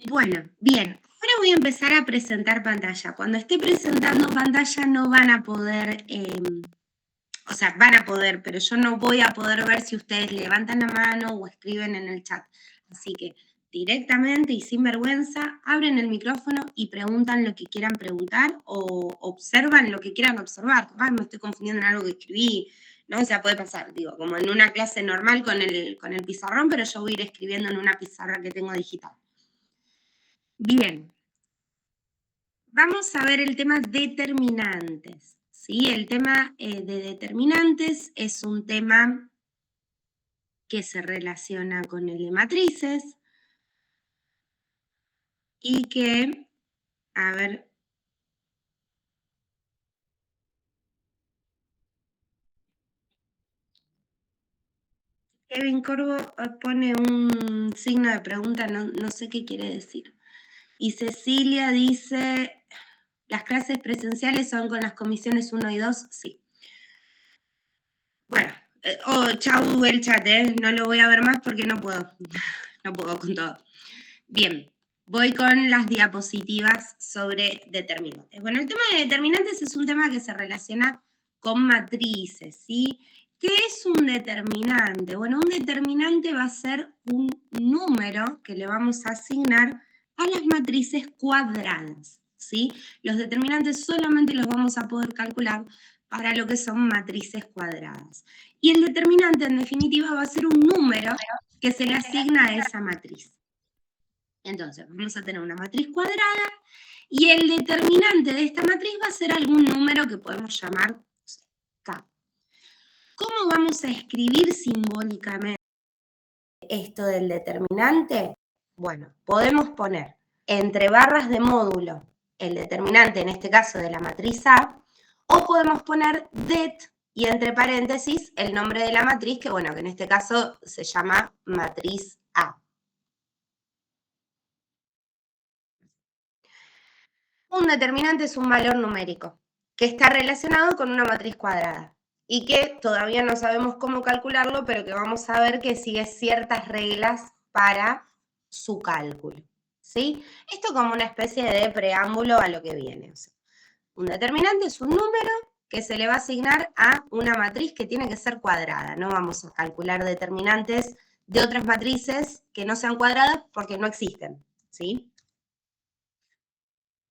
Bueno, bien. Ahora voy a empezar a presentar pantalla. Cuando esté presentando pantalla no van a poder, o sea, van a poder, pero yo no voy a poder ver si ustedes levantan la mano o escriben en el chat. Así que directamente y sin vergüenza, abren el micrófono y preguntan lo que quieran preguntar o observan lo que quieran observar. Capaz me estoy confundiendo en algo que escribí, ¿no? O sea, puede pasar, digo, como en una clase normal con el pizarrón, pero yo voy a ir escribiendo en una pizarra que tengo digital. Bien, vamos a ver el tema determinantes, ¿sí? El tema de determinantes es un tema que se relaciona con el de matrices y que, a ver, Kevin Corvo pone un signo de pregunta, no sé qué quiere decir. Y Cecilia dice, ¿las clases presenciales son con las comisiones 1 y 2? Sí. Bueno, chau el chat, no lo voy a ver más porque no puedo, no puedo con todo. Bien, voy con las diapositivas sobre determinantes. Bueno, el tema de determinantes es un tema que se relaciona con matrices, ¿sí? ¿Qué es un determinante? Bueno, un determinante va a ser un número que le vamos a asignar a las matrices cuadradas, ¿sí? Los determinantes solamente los vamos a poder calcular para lo que son matrices cuadradas. Y el determinante, en definitiva, va a ser un número que se le asigna a esa matriz. Entonces, vamos a tener una matriz cuadrada y el determinante de esta matriz va a ser algún número que podemos llamar K. ¿Cómo vamos a escribir simbólicamente esto del determinante? Bueno, podemos poner entre barras de módulo el determinante, en este caso de la matriz A, o podemos poner det y entre paréntesis el nombre de la matriz, que bueno, que en este caso se llama matriz A. Un determinante es un valor numérico que está relacionado con una matriz cuadrada y que todavía no sabemos cómo calcularlo, pero que vamos a ver que sigue ciertas reglas para su cálculo, ¿sí? Esto como una especie de preámbulo a lo que viene. O sea, un determinante es un número que se le va a asignar a una matriz que tiene que ser cuadrada. No vamos a calcular determinantes de otras matrices que no sean cuadradas porque no existen, ¿sí?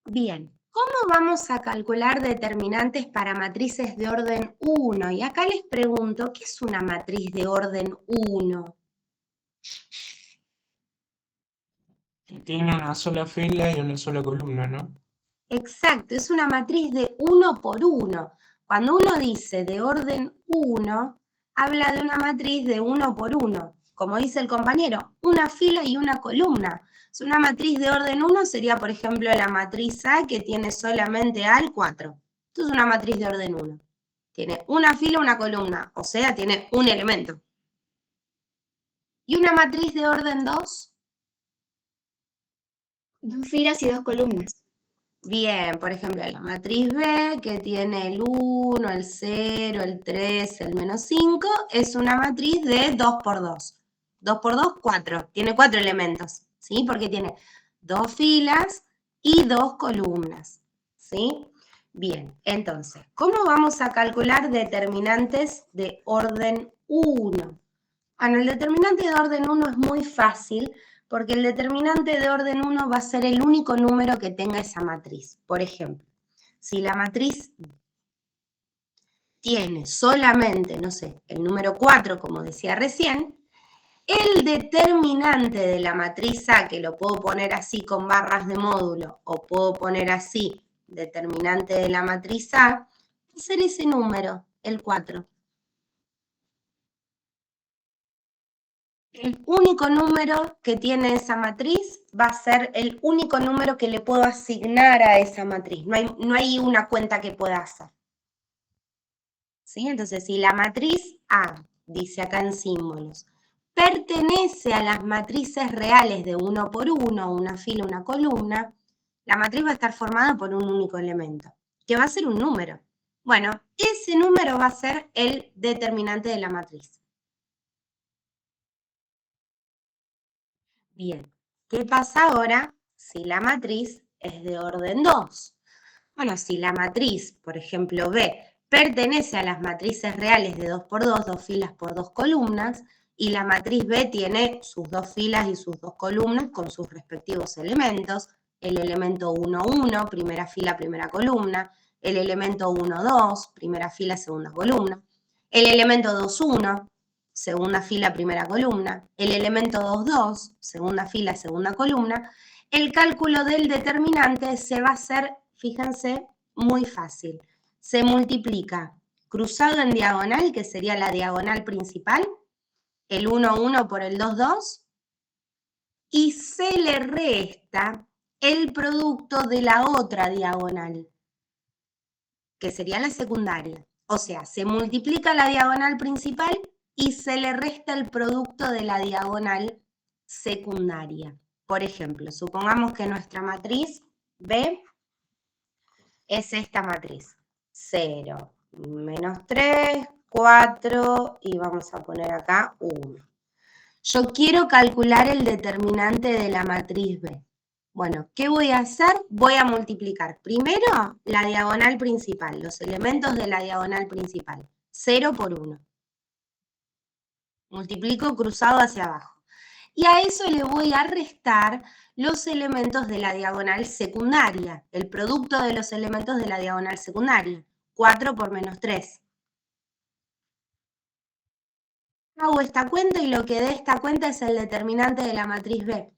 Bien, ¿cómo vamos a calcular determinantes para matrices de orden 1? Y acá les pregunto, ¿qué es una matriz de orden 1? Tiene una sola fila y una sola columna, ¿no? Exacto, es una matriz de 1 por 1. Cuando uno dice de orden 1, habla de una matriz de 1 por 1. Como dice el compañero, una fila y una columna. Es una matriz de orden 1 sería, por ejemplo, la matriz A que tiene solamente A al 4. Esto es una matriz de orden 1. Tiene una fila, una columna, o sea, tiene un elemento. ¿Y una matriz de orden 2? 2 filas y 2 columnas. Bien, por ejemplo, la matriz B, que tiene el 1, el 0, el 3, el menos 5, es una matriz de 2 por 2. 2 por 2, 4. Tiene 4 elementos, ¿sí? Porque tiene 2 filas y 2 columnas, ¿sí? Bien, entonces, ¿cómo vamos a calcular determinantes de orden 1? Bueno, el determinante de orden 1 es muy fácil porque el determinante de orden 1 va a ser el único número que tenga esa matriz. Por ejemplo, si la matriz tiene solamente, no sé, el número 4, como decía recién, el determinante de la matriz A, que lo puedo poner así con barras de módulo o puedo poner así, determinante de la matriz A, va a ser ese número, el 4. El único número que tiene esa matriz va a ser el único número que le puedo asignar a esa matriz. No hay una cuenta que pueda hacer. ¿Sí? Entonces, si la matriz A, dice acá en símbolos, pertenece a las matrices reales de 1 por 1, una fila, una columna, la matriz va a estar formada por un único elemento, que va a ser un número. Bueno, ese número va a ser el determinante de la matriz. Bien, ¿qué pasa ahora si la matriz es de orden 2. Bueno, si la matriz, por ejemplo, B, pertenece a las matrices reales de 2 por 2, 2 filas por 2 columnas, y la matriz B tiene sus 2 filas y sus 2 columnas con sus respectivos elementos, el elemento 1, 1, primera fila, primera columna, el elemento 1, 2, primera fila, segunda columna, el elemento 2, 1, segunda fila, primera columna, el elemento 2, 2, segunda fila, segunda columna. El cálculo del determinante se va a hacer, fíjense, muy fácil. Se multiplica cruzado en diagonal, que sería la diagonal principal, el 1, 1 por el 2, 2, y se le resta el producto de la otra diagonal, que sería la secundaria. O sea, se multiplica la diagonal principal y se le resta el producto de la diagonal secundaria. Por ejemplo, supongamos que nuestra matriz B es esta matriz. 0, menos 3, 4 y vamos a poner acá 1. Yo quiero calcular el determinante de la matriz B. Bueno, ¿qué voy a hacer? Voy a multiplicar primero la diagonal principal, los elementos de la diagonal principal. 0 por 1. Multiplico cruzado hacia abajo. Y a eso le voy a restar los elementos de la diagonal secundaria, el producto de los elementos de la diagonal secundaria. 4 por menos 3. Hago esta cuenta y lo que dé esta cuenta es el determinante de la matriz B.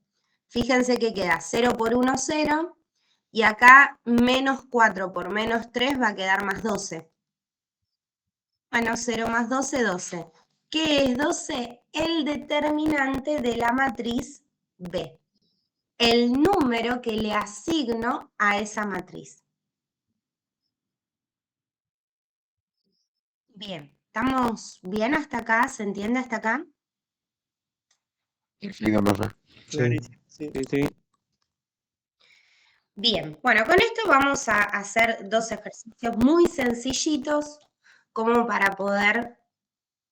Fíjense que queda 0 por 1, 0, y acá menos 4 por menos 3 va a quedar más 12. Bueno, 0 más 12, 12. ¿Qué es 12? El determinante de la matriz B. El número que le asigno a esa matriz. Bien, ¿estamos bien hasta acá? ¿Se entiende hasta acá? Explica, profe. Sí. Bien, bueno, con esto vamos a hacer 2 ejercicios muy sencillitos como para poder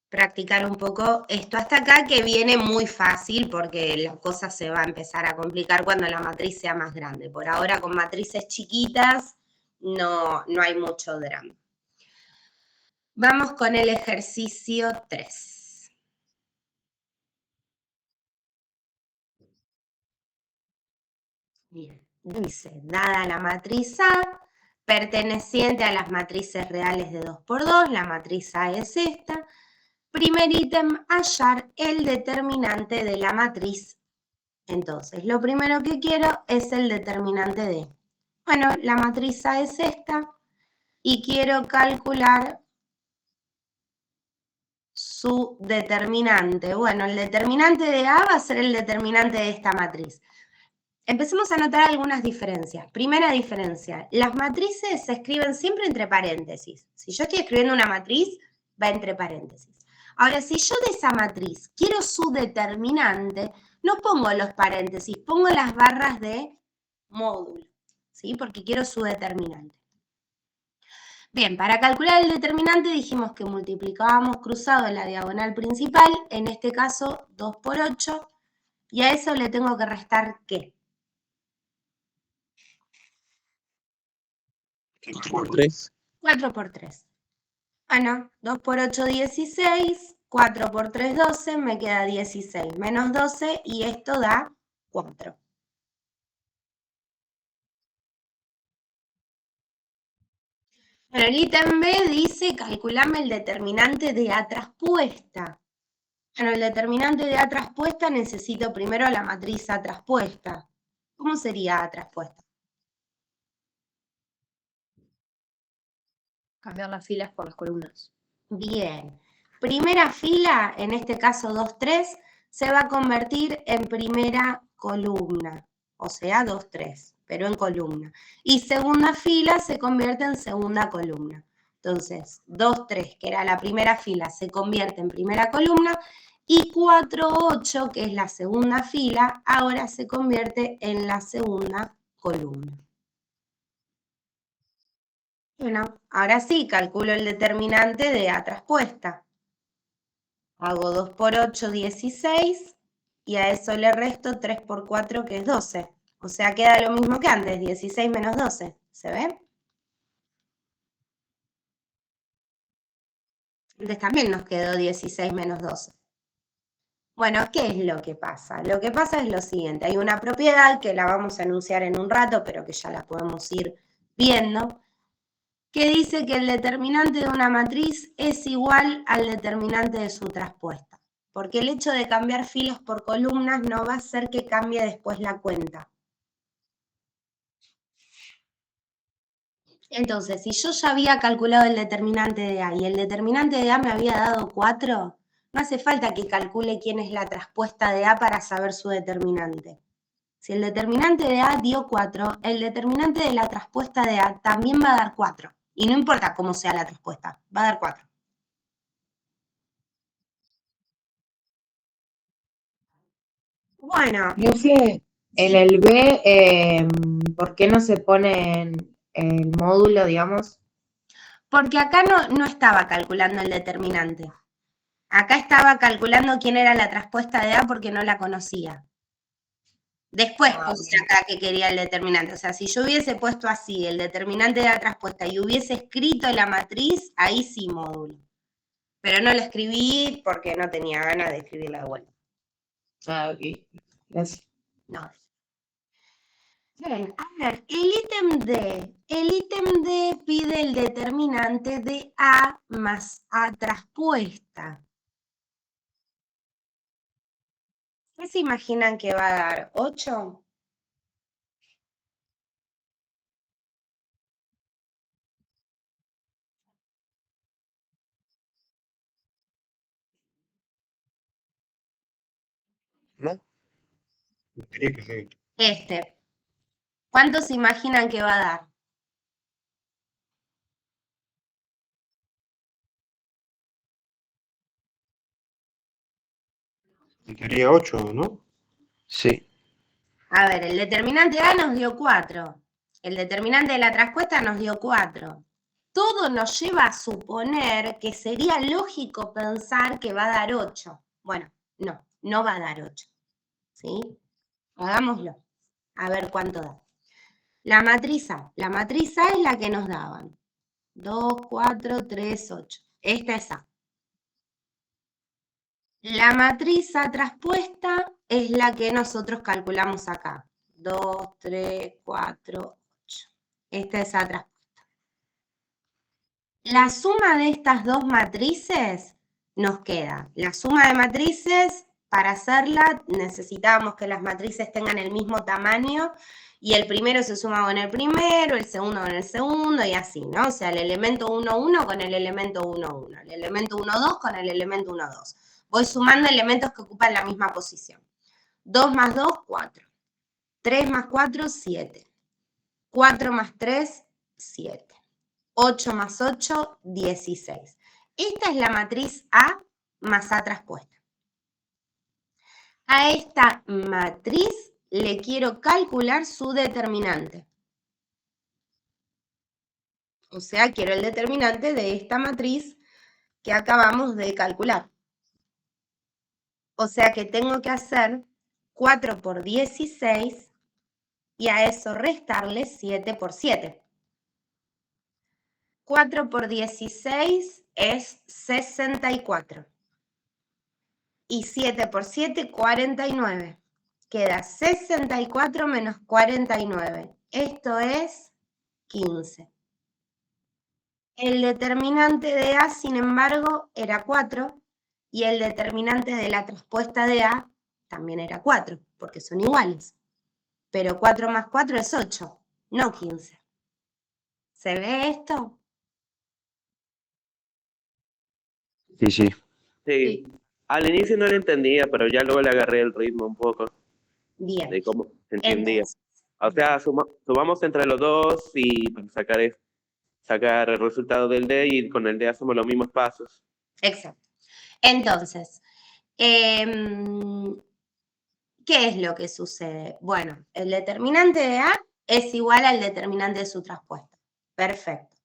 practicar un poco esto hasta acá, que viene muy fácil porque la cosa se va a empezar a complicar cuando la matriz sea más grande. Por ahora con matrices chiquitas no hay mucho drama. Vamos con el ejercicio 3. Bien, dice, dada la matriz A, perteneciente a las matrices reales de 2 por 2, la matriz A es esta. Primer ítem, hallar el determinante de la matriz. Entonces, lo primero que quiero es el determinante de. Bueno, la matriz A es esta y quiero calcular su determinante. Bueno, el determinante de A va a ser el determinante de esta matriz. Empecemos a notar algunas diferencias. Primera diferencia, las matrices se escriben siempre entre paréntesis. Si yo estoy escribiendo una matriz, va entre paréntesis. Ahora, si yo de esa matriz quiero su determinante, no pongo los paréntesis, pongo las barras de módulo, ¿sí? Porque quiero su determinante. Bien, para calcular el determinante dijimos que multiplicábamos cruzado en la diagonal principal, en este caso 2 por 8, y a eso le tengo que restar ¿qué? 4 por 3. 4 por 3. Bueno, 2 por 8, 16, 4 por 3, 12, me queda 16, menos 12, y esto da 4. Bueno, el ítem B dice, calculame el determinante de A traspuesta. Bueno, el determinante de A traspuesta necesito primero la matriz A traspuesta. ¿Cómo sería A traspuesta? Cambiar las filas por las columnas. Bien. Primera fila, en este caso 2, 3, se va a convertir en primera columna. O sea, 2, 3, pero en columna. Y segunda fila se convierte en segunda columna. Entonces, 2, 3, que era la primera fila, se convierte en primera columna. Y 4, 8, que es la segunda fila, ahora se convierte en la segunda columna. Bueno, ahora sí, calculo el determinante de A traspuesta. Hago 2 por 8, 16, y a eso le resto 3 por 4, que es 12. O sea, queda lo mismo que antes, 16 menos 12. ¿Se ve? Antes también nos quedó 16 menos 12. Bueno, ¿qué es lo que pasa? Lo que pasa es lo siguiente. Hay una propiedad que la vamos a enunciar en un rato, pero que ya la podemos ir viendo, que dice que el determinante de una matriz es igual al determinante de su traspuesta. Porque el hecho de cambiar filas por columnas no va a hacer que cambie después la cuenta. Entonces, si yo ya había calculado el determinante de A y el determinante de A me había dado 4, no hace falta que calcule quién es la traspuesta de A para saber su determinante. Si el determinante de A dio 4, el determinante de la traspuesta de A también va a dar 4. Y no importa cómo sea la traspuesta, va a dar 4. Bueno, No sé, en el B, ¿por qué no se pone en el módulo, digamos? porque acá no estaba calculando el determinante. Acá estaba calculando quién era la traspuesta de A porque no la conocía. Después puse acá que quería el determinante. O sea, si yo hubiese puesto así el determinante de la traspuesta y hubiese escrito la matriz, ahí sí módulo. Pero no la escribí porque no tenía ganas de escribirla de vuelta. Ah, ok. Gracias. No. Bien, a ver, el ítem D pide el determinante de A más A traspuesta. ¿Qué se imaginan que va a dar? ¿8? ¿No? Quería que sí. ¿Cuánto se imaginan que va a dar? Quería 8, ¿no? Sí. A ver, el determinante A nos dio 4. El determinante de la traspuesta nos dio 4. Todo nos lleva a suponer que sería lógico pensar que va a dar 8. Bueno, no va a dar 8. ¿Sí? Hagámoslo. A ver cuánto da. La matriz A es la que nos daban. 2, 4, 3, 8. Esta es A. La matriz A traspuesta es la que nosotros calculamos acá. 2, 3, 4, 8. Esta es A traspuesta. La suma de estas dos matrices nos queda. La suma de matrices, para hacerla, necesitamos que las matrices tengan el mismo tamaño y el primero se suma con el primero, el segundo con el segundo y así, ¿no? O sea, el elemento 1, 1 con el elemento 1, 1, el elemento 1, 2 con el elemento 1, 2. Voy sumando elementos que ocupan la misma posición. 2 más 2, 4. 3 más 4, 7. 4 más 3, 7. 8 más 8, 16. Esta es la matriz A más A traspuesta. A esta matriz le quiero calcular su determinante. O sea, quiero el determinante de esta matriz que acabamos de calcular. O sea que tengo que hacer 4 por 16 y a eso restarle 7 por 7. 4 por 16 es 64. Y 7 por 7, 49. Queda 64 menos 49. Esto es 15. El determinante de A, sin embargo, era 4. Y el determinante de la traspuesta de A también era 4, porque son iguales. Pero 4 más 4 es 8, no 15. ¿Se ve esto? Sí, sí. Sí. Al inicio no lo entendía, pero ya luego le agarré el ritmo un poco Bien. de cómo se entendía. Entonces, O sea, sumamos entre los dos y para sacar el resultado del D y con el D hacemos los mismos pasos. exacto. Entonces, ¿qué es lo que sucede? Bueno, el determinante de A es igual al determinante de su traspuesta. Perfecto.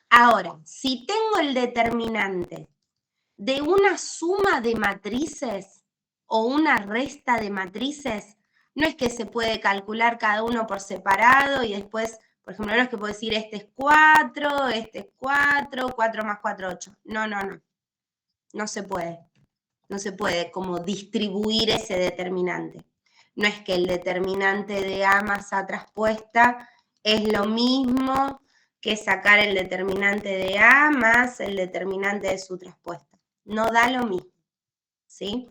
Ahora, si tengo el determinante de una suma de matrices o una resta de matrices, No es que se puede calcular cada uno por separado y después, por ejemplo, no es que puedo decir este es 4, este es 4, 4 más 4, 8. No, no, no. No se puede. No se puede como distribuir ese determinante. No es que el determinante de A más A traspuesta es lo mismo que sacar el determinante de A más el determinante de su traspuesta. No da lo mismo, ¿sí?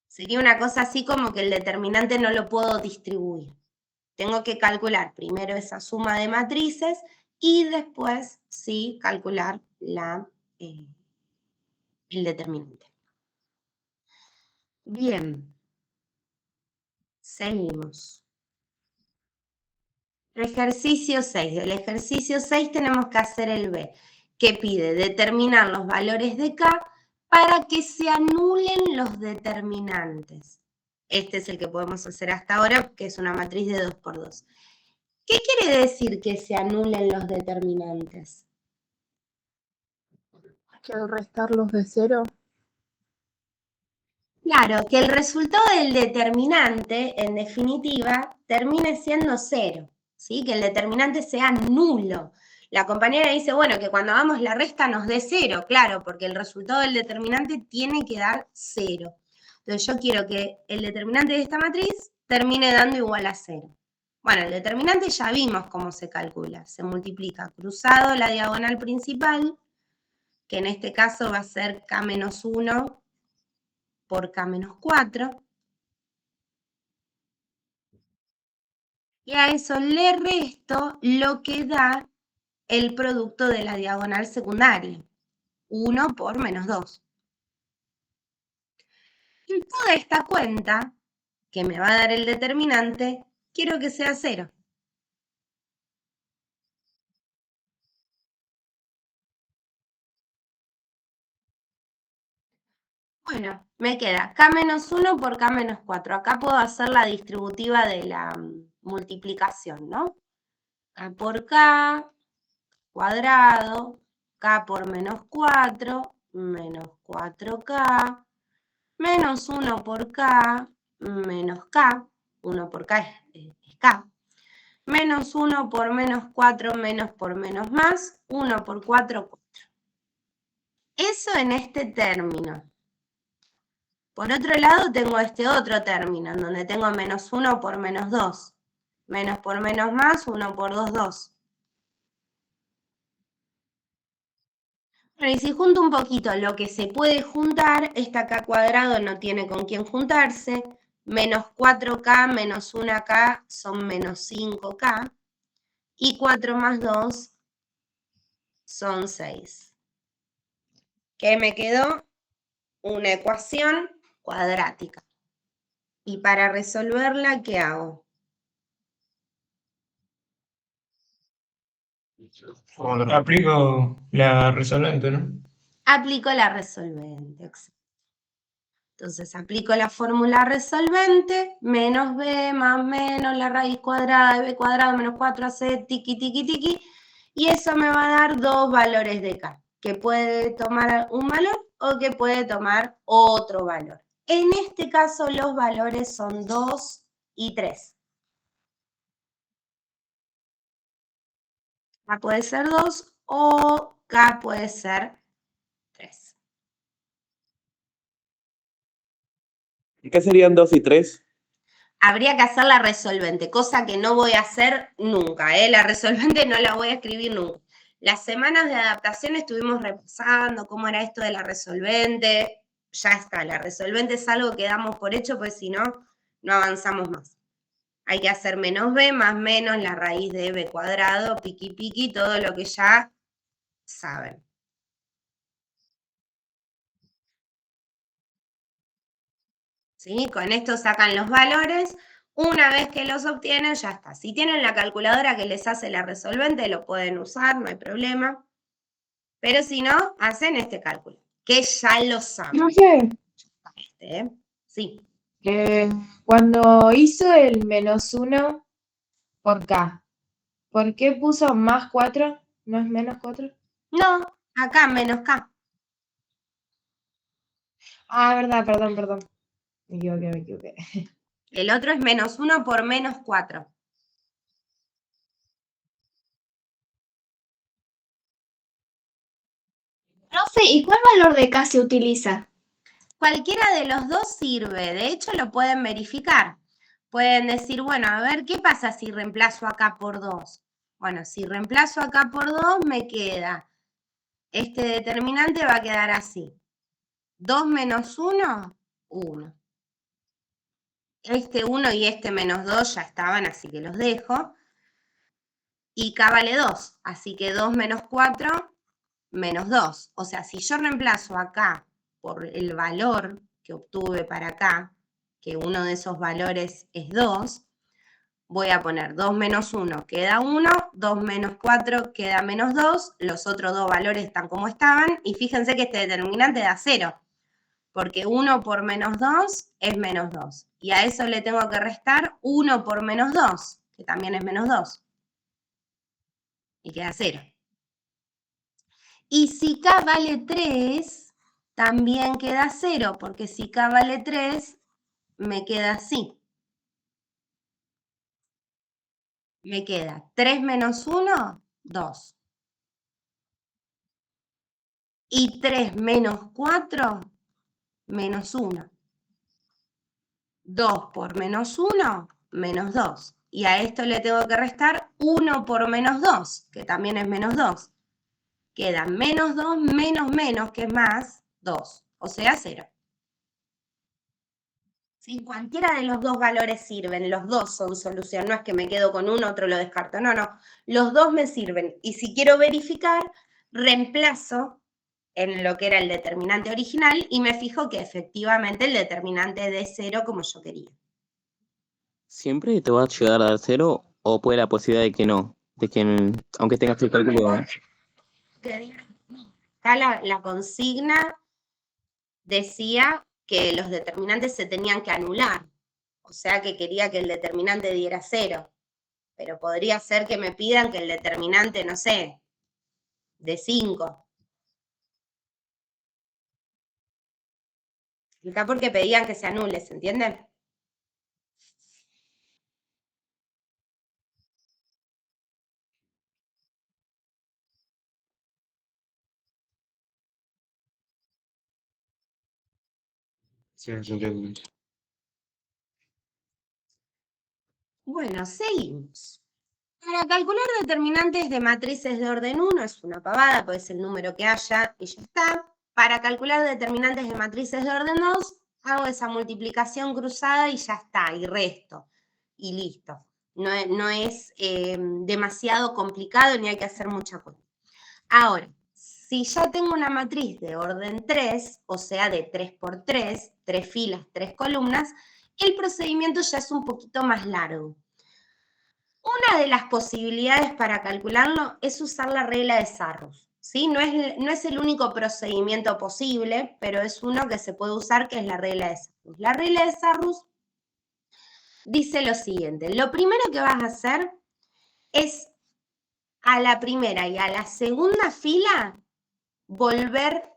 Sería una cosa así como que el determinante no lo puedo distribuir. Tengo que calcular primero esa suma de matrices y después, sí, calcular el determinante. Bien. Seguimos. Ejercicio 6. Del ejercicio 6 tenemos que hacer el B, que pide determinar los valores de K para que se anulen los determinantes. Este es el que podemos hacer hasta ahora, que es una matriz de 2 por 2. ¿Qué quiere decir que se anulen los determinantes? Que al restarlos de 0. Claro, que el resultado del determinante, en definitiva, termine siendo 0, ¿sí? Que el determinante sea nulo. La compañera dice, bueno, que cuando hagamos la resta nos dé 0, claro, porque el resultado del determinante tiene que dar 0. Entonces yo quiero que el determinante de esta matriz termine dando igual a 0. Bueno, el determinante ya vimos cómo se calcula. Se multiplica cruzado la diagonal principal, que en este caso va a ser K menos 1 por K menos 4. Y a eso le resto lo que da el producto de la diagonal secundaria. 1 por menos 2. Y toda esta cuenta, que me va a dar el determinante, quiero que sea 0. Bueno, me queda K menos 1 por K menos 4. Acá puedo hacer la distributiva de la multiplicación, ¿no? K por K cuadrado, K por menos 4, menos 4K, menos 1 por K, menos K, 1 por K es K, menos 1 por menos 4, menos por menos más, 1 por 4, 4. Eso en este término. Por otro lado tengo este otro término, en donde tengo menos 1 por menos 2. Menos por menos más, 1 por 2, 2. Bueno, y si junto un poquito lo que se puede juntar, esta K cuadrado no tiene con quién juntarse, menos 4K menos 1K son menos 5K, y 4 más 2 son 6. ¿Qué me quedó? Una ecuación cuadrática. Y para resolverla, ¿qué hago? Aplico la resolvente, ¿no? Aplico la resolvente. Entonces aplico la fórmula resolvente, menos b más menos la raíz cuadrada de b cuadrado menos 4ac, tiqui, tiqui, tiqui, y eso me va a dar dos valores de k, que puede tomar un valor o que puede tomar otro valor. En este caso los valores son 2 y 3. K puede ser 2 o K puede ser 3. ¿Y qué serían 2 y 3? Habría que hacer la resolvente, cosa que no voy a hacer nunca, ¿eh? La resolvente no la voy a escribir nunca. Las semanas de adaptación estuvimos repasando cómo era esto de la resolvente. Ya está, la resolvente es algo que damos por hecho, pues si no, no avanzamos más. Hay que hacer menos b más menos la raíz de b cuadrado, piqui piqui, todo lo que ya saben. ¿Sí? Con esto sacan los valores. Una vez que los obtienen, ya está. Si tienen la calculadora que les hace la resolvente, lo pueden usar, no hay problema. Pero si no, hacen este cálculo, que ya lo saben. No sé, Sí. cuando hizo el menos 1 por K, ¿por qué puso más 4? ¿No es menos 4? No, acá menos K. Ah, verdad, perdón. Me equivoqué. El otro es menos 1 por menos 4. Profe, ¿y cuál valor de K se utiliza? Cualquiera de los dos sirve, de hecho lo pueden verificar. Pueden decir, bueno, a ver, ¿qué pasa si reemplazo acá por 2? Bueno, si reemplazo acá por 2 me queda, este determinante va a quedar así. 2 menos 1, 1. Este 1 y este menos 2 ya estaban, así que los dejo. Y K vale 2, así que 2 menos 4, menos 2. O sea, si yo reemplazo acá por el valor que obtuve para acá, que uno de esos valores es 2, voy a poner 2 menos 1 queda 1, 2 menos 4 queda menos 2, los otros dos valores están como estaban, y fíjense que este determinante da 0, porque 1 por menos 2 es menos 2, y a eso le tengo que restar 1 por menos 2, que también es menos 2, y queda 0. Y si K vale 3, también queda 0, porque si K vale 3, me queda así. Me queda 3 menos 1, 2. Y 3 menos 4, menos 1. 2 por menos 1, menos 2. Y a esto le tengo que restar 1 por menos 2, que también es menos 2. Queda menos 2 menos menos, que es más 2, o sea 0. Si cualquiera de los dos valores sirven, los dos son solución, no es que me quedo con uno, otro lo descarto, no, los dos me sirven. Y si quiero verificar, reemplazo en lo que era el determinante original y me fijo que efectivamente el determinante de 0 como yo quería. ¿Siempre te va a llegar a dar 0 o puede la posibilidad de que no? De que aunque tengas el cálculo. Acá la consigna decía que los determinantes se tenían que anular, o sea que quería que el determinante diera 0, pero podría ser que me pidan que el determinante, no sé, de 5. Acá porque pedían que se anule, ¿se entiende? Sí, se entiende. Bueno, seguimos. Para calcular determinantes de matrices de orden 1 es una pavada, pues el número que haya y ya está. Para calcular determinantes de matrices de orden 2, hago esa multiplicación cruzada y ya está, y resto, y listo. No es demasiado complicado ni hay que hacer mucha cuenta. Ahora, si ya tengo una matriz de orden 3, o sea de 3 por 3, 3 filas, 3 columnas, el procedimiento ya es un poquito más largo. Una de las posibilidades para calcularlo es usar la regla de Sarrus, ¿sí? No es el único procedimiento posible, pero es uno que se puede usar, que es la regla de Sarrus. La regla de Sarrus dice lo siguiente: lo primero que vas a hacer es a la primera y a la segunda fila volver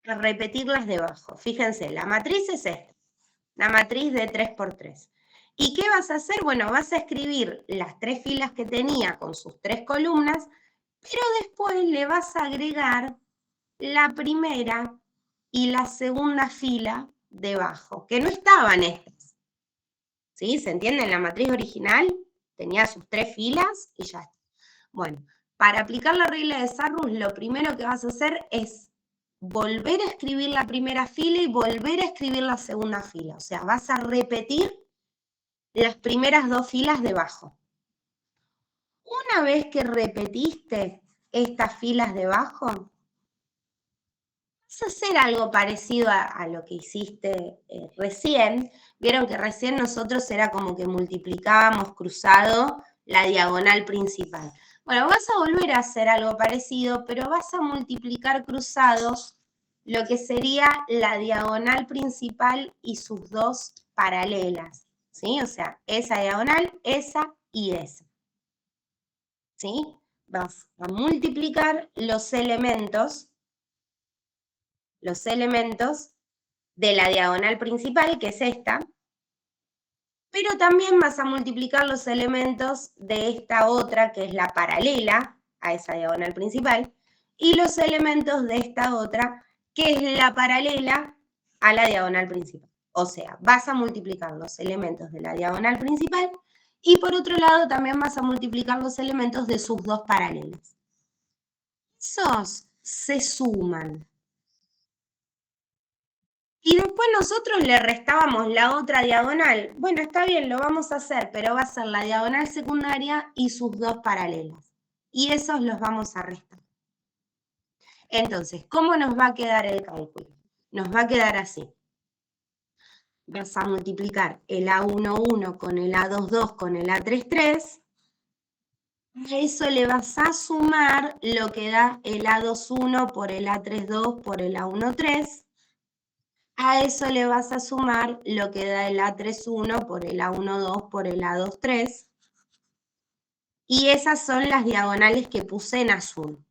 a repetirlas debajo. Fíjense, la matriz es esta, la matriz de 3 por 3. ¿Y qué vas a hacer? Bueno, vas a escribir las 3 filas que tenía con sus 3 columnas, pero después le vas a agregar la primera y la segunda fila debajo, que no estaban estas. ¿Sí? ¿Se entiende? La matriz original tenía sus 3 filas y ya está. Bueno, para aplicar la regla de Sarrus, lo primero que vas a hacer es volver a escribir la primera fila y volver a escribir la segunda fila. O sea, vas a repetir las primeras 2 filas debajo. Una vez que repetiste estas filas debajo, vas a hacer algo parecido a lo que hiciste recién. Vieron que recién nosotros era como que multiplicábamos cruzado la diagonal principal. Bueno, vas a volver a hacer algo parecido, pero vas a multiplicar cruzados lo que sería la diagonal principal y sus 2 paralelas, ¿sí? O sea, esa diagonal, esa y esa, ¿sí? Vas a multiplicar los elementos de la diagonal principal, que es esta, pero también vas a multiplicar los elementos de esta otra, que es la paralela a esa diagonal principal, y los elementos de esta otra, que es la paralela a la diagonal principal. O sea, vas a multiplicar los elementos de la diagonal principal y por otro lado también vas a multiplicar los elementos de sus dos paralelas. Esos se suman. Y después nosotros le restábamos la otra diagonal. Bueno, está bien, lo vamos a hacer, pero va a ser la diagonal secundaria y sus dos paralelas. Y esos los vamos a restar. Entonces, ¿cómo nos va a quedar el cálculo? Nos va a quedar así. Vas a multiplicar el A11 con el A22 con el A33. A eso le vas a sumar lo que da el A21 por el A32 por el A13. A eso le vas a sumar lo que da el A31 por el A12 por el A23. Y esas son las diagonales que puse en azul,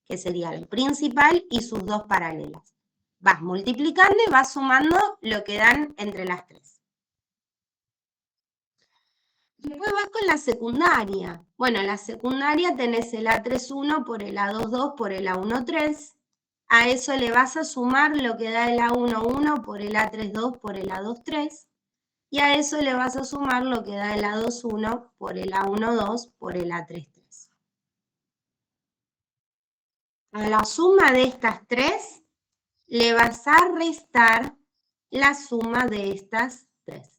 que sería el principal y sus dos paralelas. Vas multiplicando y vas sumando lo que dan entre las tres. Después vas con la secundaria. Bueno, la secundaria tenés el A31 por el A22 por el A13. A eso le vas a sumar lo que da el A11 por el A32 por el A23. Y a eso le vas a sumar lo que da el A21 por el A12 por el A33. A la suma de estas tres le vas a restar la suma de estas tres.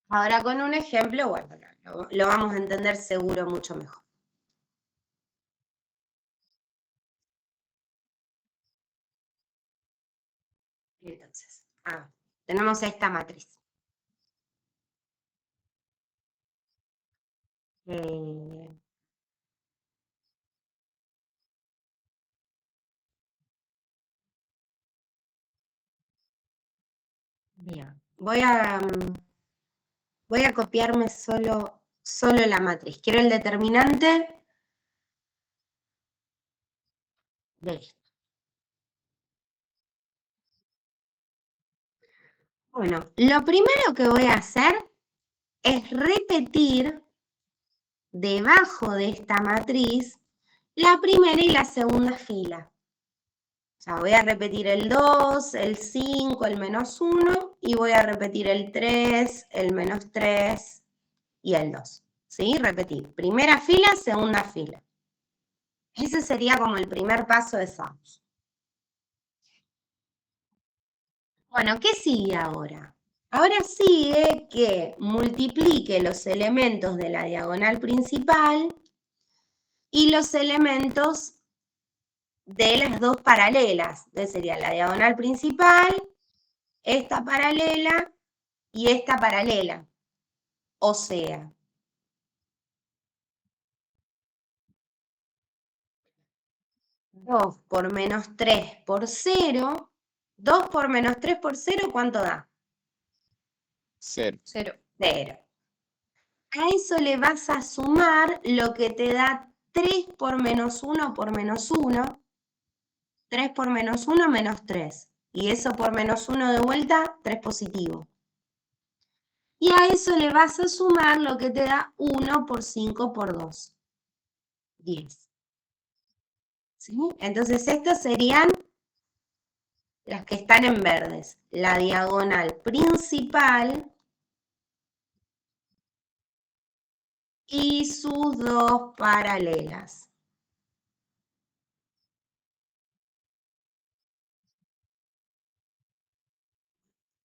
Ahora con un ejemplo, bueno, lo vamos a entender seguro mucho mejor. Entonces, tenemos esta matriz. Bien, voy a copiarme solo la matriz. Quiero el determinante de esto. Bueno, lo primero que voy a hacer es repetir debajo de esta matriz la primera y la segunda fila. O sea, voy a repetir el 2, el 5, el menos 1 y voy a repetir el 3, el menos 3 y el 2. ¿Sí? Repetir. Primera fila, segunda fila. Ese sería como el primer paso de Sams. Bueno, ¿qué sigue ahora? Ahora sigue que multiplique los elementos de la diagonal principal y los elementos de las dos paralelas. Entonces sería la diagonal principal, esta paralela y esta paralela. O sea, 2 por menos 3 por 0. 2 por menos 3 por 0, ¿cuánto da? 0. 0. A eso le vas a sumar lo que te da 3 por menos 1 por menos 1. 3 por menos 1, menos 3. Y eso por menos 1 de vuelta, 3 positivo. Y a eso le vas a sumar lo que te da 1 por 5 por 2. 10. ¿Sí? Entonces estas serían las que están en verdes. La diagonal principal y sus dos paralelas.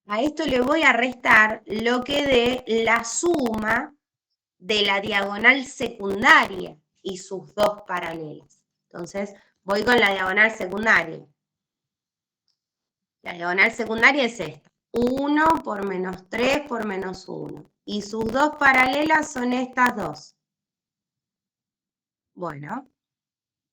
A esto le voy a restar lo que dé la suma de la diagonal secundaria y sus dos paralelas. Entonces, voy con la diagonal secundaria. La diagonal secundaria es esta. 1 por menos 3 por menos 1. Y sus dos paralelas son estas dos. Bueno,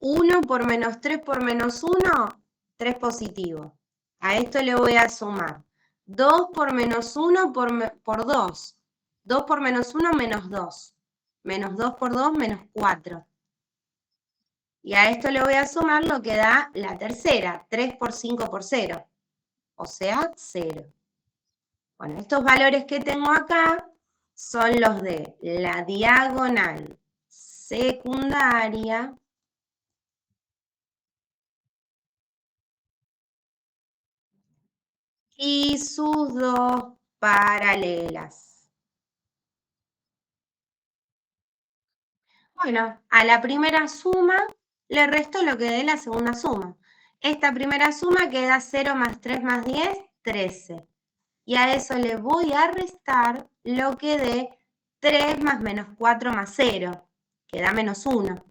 1 por menos 3 por menos 1, 3 positivo. A esto le voy a sumar 2 por menos 1 por 2. 2 por menos 1, menos 2. Menos 2 por 2, menos 4. Y a esto le voy a sumar lo que da la tercera, 3 por 5 por 0, o sea, 0. Bueno, estos valores que tengo acá son los de la diagonal secundaria y sus dos paralelas. Bueno, a la primera suma le resto lo que dé la segunda suma. Esta primera suma queda 0 más 3 más 10, 13. Y a eso le voy a restar lo que dé 3 más menos 4 más 0, que da menos 1.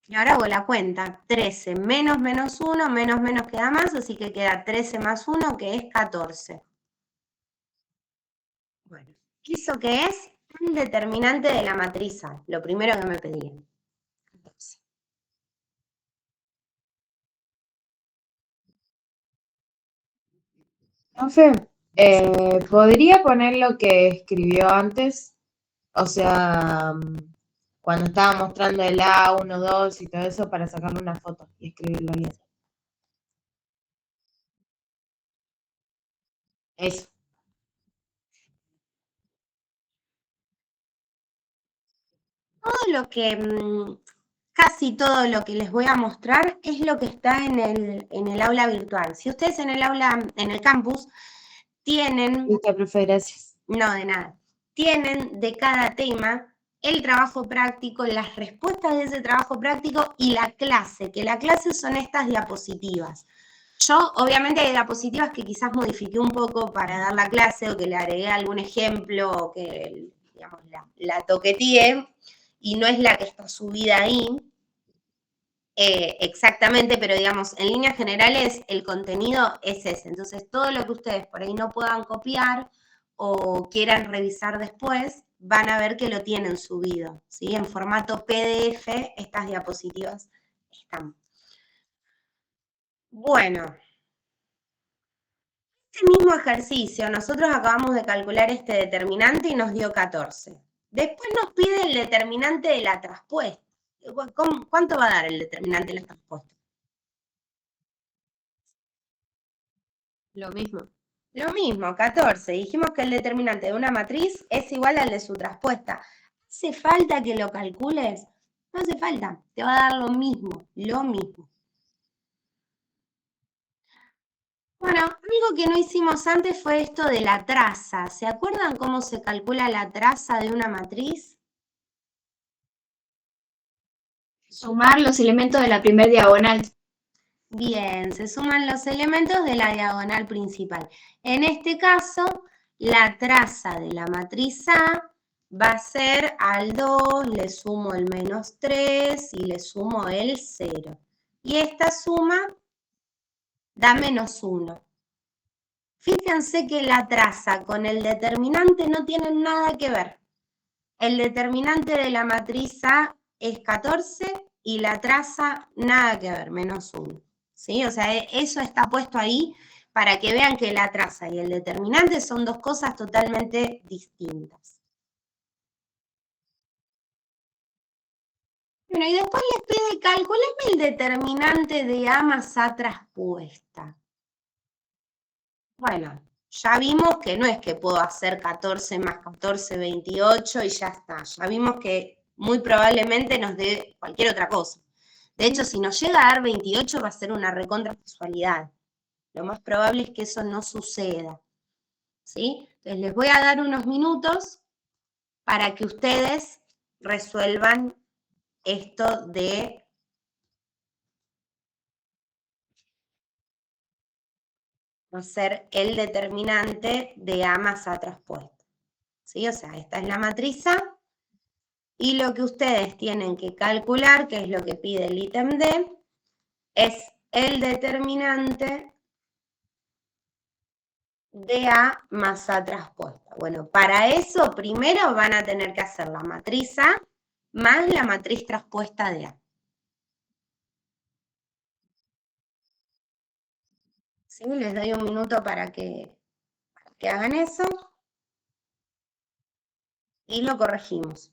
Y ahora hago la cuenta. 13 menos menos 1, menos menos queda más, así que queda 13 más 1, que es 14. Bueno, ¿eso qué es? El determinante de la matriz A, lo primero que me pedían. 14. Profe, ¿podría poner lo que escribió antes? O sea, cuando estaba mostrando el A1, 2 y todo eso para sacarle una foto y escribirlo bien. Eso. Todo lo que, casi todo lo que les voy a mostrar es lo que está en el aula virtual. Si ustedes en el campus, tienen... Listo, profe, gracias. No, de nada. Tienen de cada tema el trabajo práctico, las respuestas de ese trabajo práctico y la clase, que la clase son estas diapositivas. Yo, obviamente, hay diapositivas que quizás modifiqué un poco para dar la clase o que le agregué algún ejemplo o que, digamos, la toqueteé y no es la que está subida ahí exactamente, pero digamos, en líneas generales el contenido es ese. Entonces, todo lo que ustedes por ahí no puedan copiar o quieran revisar después, van a ver que lo tienen subido, ¿sí? En formato PDF, estas diapositivas están. Bueno, este mismo ejercicio, nosotros acabamos de calcular este determinante y nos dio 14. Después nos pide el determinante de la traspuesta. ¿Cuánto va a dar el determinante de la traspuesta? Lo mismo. Lo mismo, 14. Dijimos que el determinante de una matriz es igual al de su traspuesta. ¿Hace falta que lo calcules? No hace falta, te va a dar lo mismo, lo mismo. Bueno, algo que no hicimos antes fue esto de la traza. ¿Se acuerdan cómo se calcula la traza de una matriz? Sumar los elementos de la primera diagonal. Bien, se suman los elementos de la diagonal principal. En este caso, la traza de la matriz A va a ser al 2, le sumo el menos 3 y le sumo el 0. Y esta suma da menos 1. Fíjense que la traza con el determinante no tienen nada que ver. El determinante de la matriz A es 14 y la traza nada que ver, menos 1. ¿Sí? O sea, eso está puesto ahí para que vean que la traza y el determinante son dos cosas totalmente distintas. Bueno, y después les pide calcularme el determinante de A más A traspuesta. Bueno, ya vimos que no es que puedo hacer 14 más 14, 28 y ya está. Ya vimos que muy probablemente nos dé cualquier otra cosa. De hecho, si nos llega a dar 28 va a ser una recontra casualidad. Lo más probable es que eso no suceda. ¿Sí? Entonces les voy a dar unos minutos para que ustedes resuelvan esto de hacer el determinante de A más A traspuesta. ¿Sí? O sea, esta es la matriz A. Y lo que ustedes tienen que calcular, que es lo que pide el ítem D, es el determinante de A más A traspuesta. Bueno, para eso primero van a tener que hacer la matriz A más la matriz traspuesta de A. ¿Sí? Les doy un minuto para que hagan eso y lo corregimos.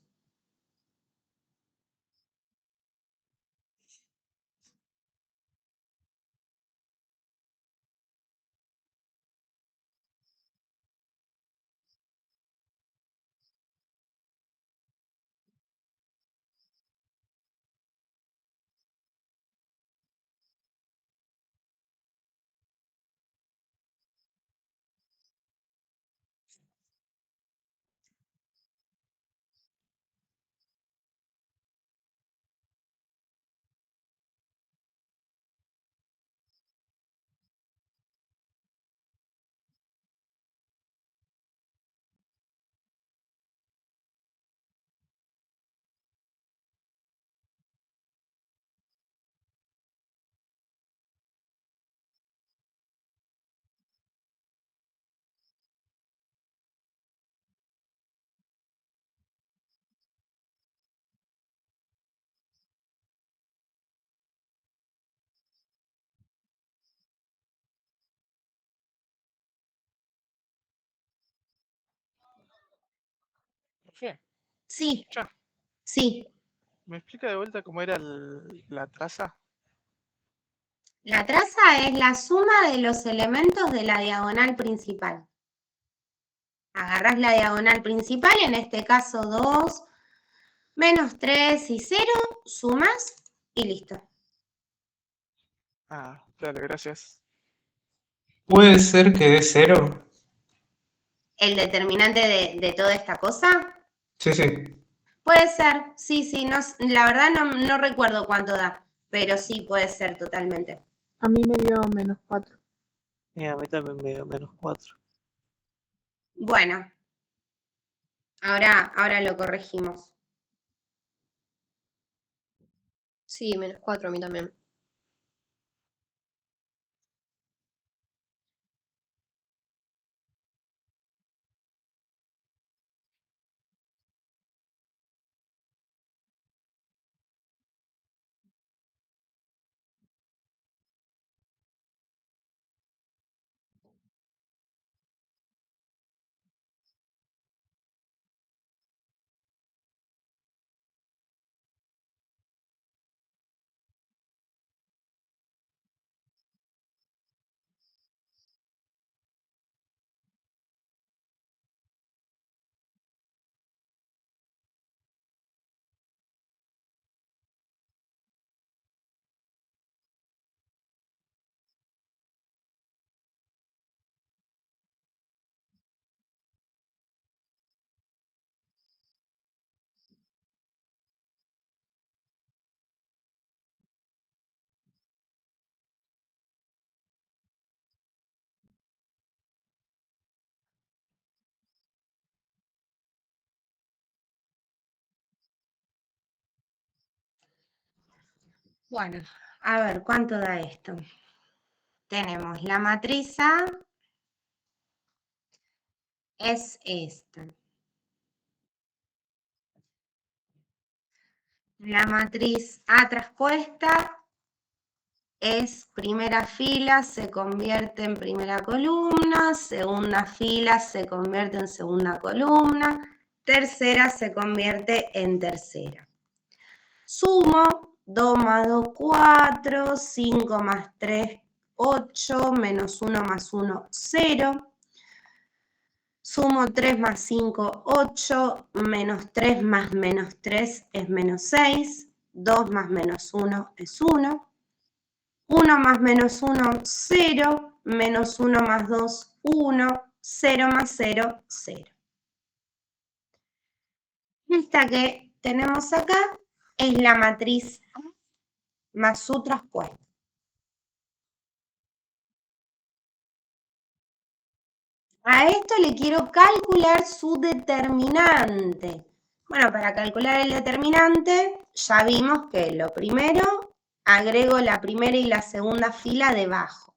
profe. Sí, Ya. sí. ¿Me explica de vuelta cómo era la traza? La traza es la suma de los elementos de la diagonal principal. Agarrás la diagonal principal, en este caso 2, menos 3 y 0, sumas y listo. Ah, dale, gracias. ¿Puede ser que dé 0? ¿El determinante de toda esta cosa? Sí, sí. Puede ser, sí, no, la verdad no recuerdo cuánto da, pero sí puede ser totalmente. A mí me dio -4. Y a mí también me dio -4. Bueno, ahora lo corregimos. Sí, -4 a mí también. Bueno, a ver, ¿cuánto da esto? Tenemos la matriz A, es esta. La matriz A traspuesta es primera fila, se convierte en primera columna, segunda fila se convierte en segunda columna, tercera se convierte en tercera. Sumo 2 más 2, 4, 5 más 3, 8, menos 1 más 1, 0. Sumo 3 más 5, 8, menos 3 más menos 3 es menos 6, 2 más menos 1 es 1, 1 más menos 1, 0, menos 1 más 2, 1, 0 más 0, 0. Esta que tenemos acá es la matriz A más su traspuesto. A esto le quiero calcular su determinante. Bueno, para calcular el determinante ya vimos que lo primero, agrego la primera y la segunda fila debajo.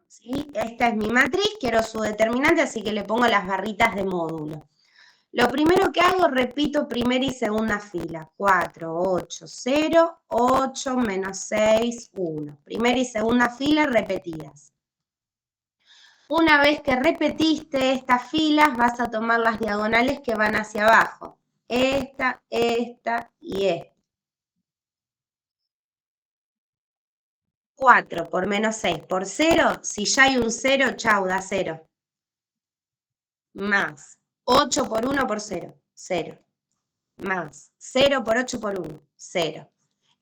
¿Sí? Esta es mi matriz, quiero su determinante, así que le pongo las barritas de módulo. Lo primero que hago, repito primera y segunda fila. 4, 8, 0, 8, menos 6, 1. Primera y segunda fila repetidas. Una vez que repetiste estas filas, vas a tomar las diagonales que van hacia abajo. Esta y esta. 4 por menos 6 por 0, si ya hay un 0, chau, da 0. Más 8 por 1 por 0, 0. Más 0 por 8 por 1, 0.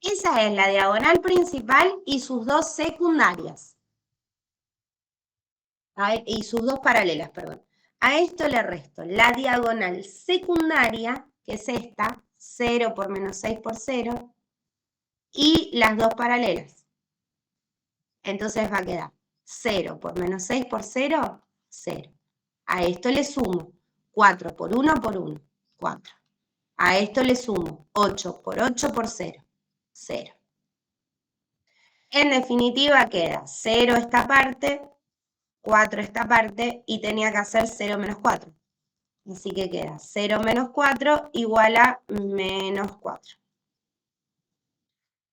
Esa es la diagonal principal y sus dos secundarias. Y sus dos paralelas, perdón. A esto le resto la diagonal secundaria, que es esta, 0 por menos 6 por 0, y las dos paralelas. Entonces va a quedar 0 por menos 6 por 0, 0. A esto le sumo 4 por 1 por 1, 4. A esto le sumo 8 por 8 por 0, 0. En definitiva queda 0 esta parte, 4 esta parte y tenía que hacer 0 menos 4. Así que queda 0 menos 4 igual a menos 4.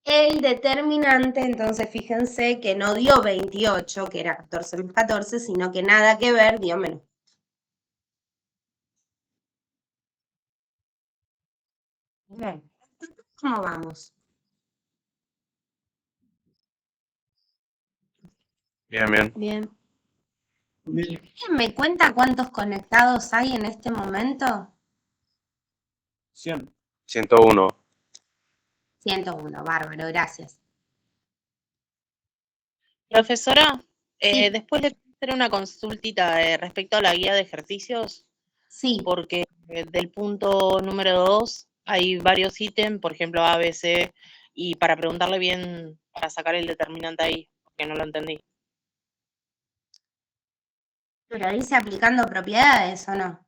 El determinante, entonces fíjense que no dio 28, que era 14 más 14, sino que nada que ver, dio menos. Bien, ¿cómo vamos? Bien, bien. Bien. ¿Alguien me cuenta cuántos conectados hay en este momento? 101. 101, bárbaro, gracias. Profesora, Sí. después le quiero hacer una consultita respecto a la guía de ejercicios, Sí, porque del punto número 2 hay varios ítems, por ejemplo A, B, C, y para preguntarle bien, para sacar el determinante ahí, porque no lo entendí. pero dice aplicando propiedades, ¿o no?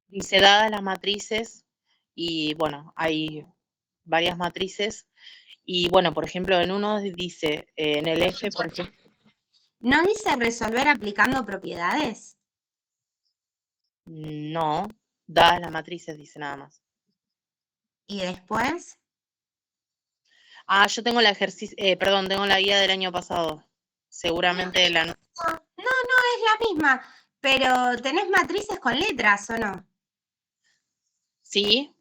Dice, dadas las matrices, y bueno, hay varias matrices, y bueno, por ejemplo, en uno dice, en el eje, por ejemplo, ¿No dice resolver aplicando propiedades? no, dadas las matrices, dice nada más. ¿Y después? Ah, yo tengo la tengo la guía del año pasado. Seguramente la... No, es la misma, pero ¿tenés matrices con letras o no? ¿Sí?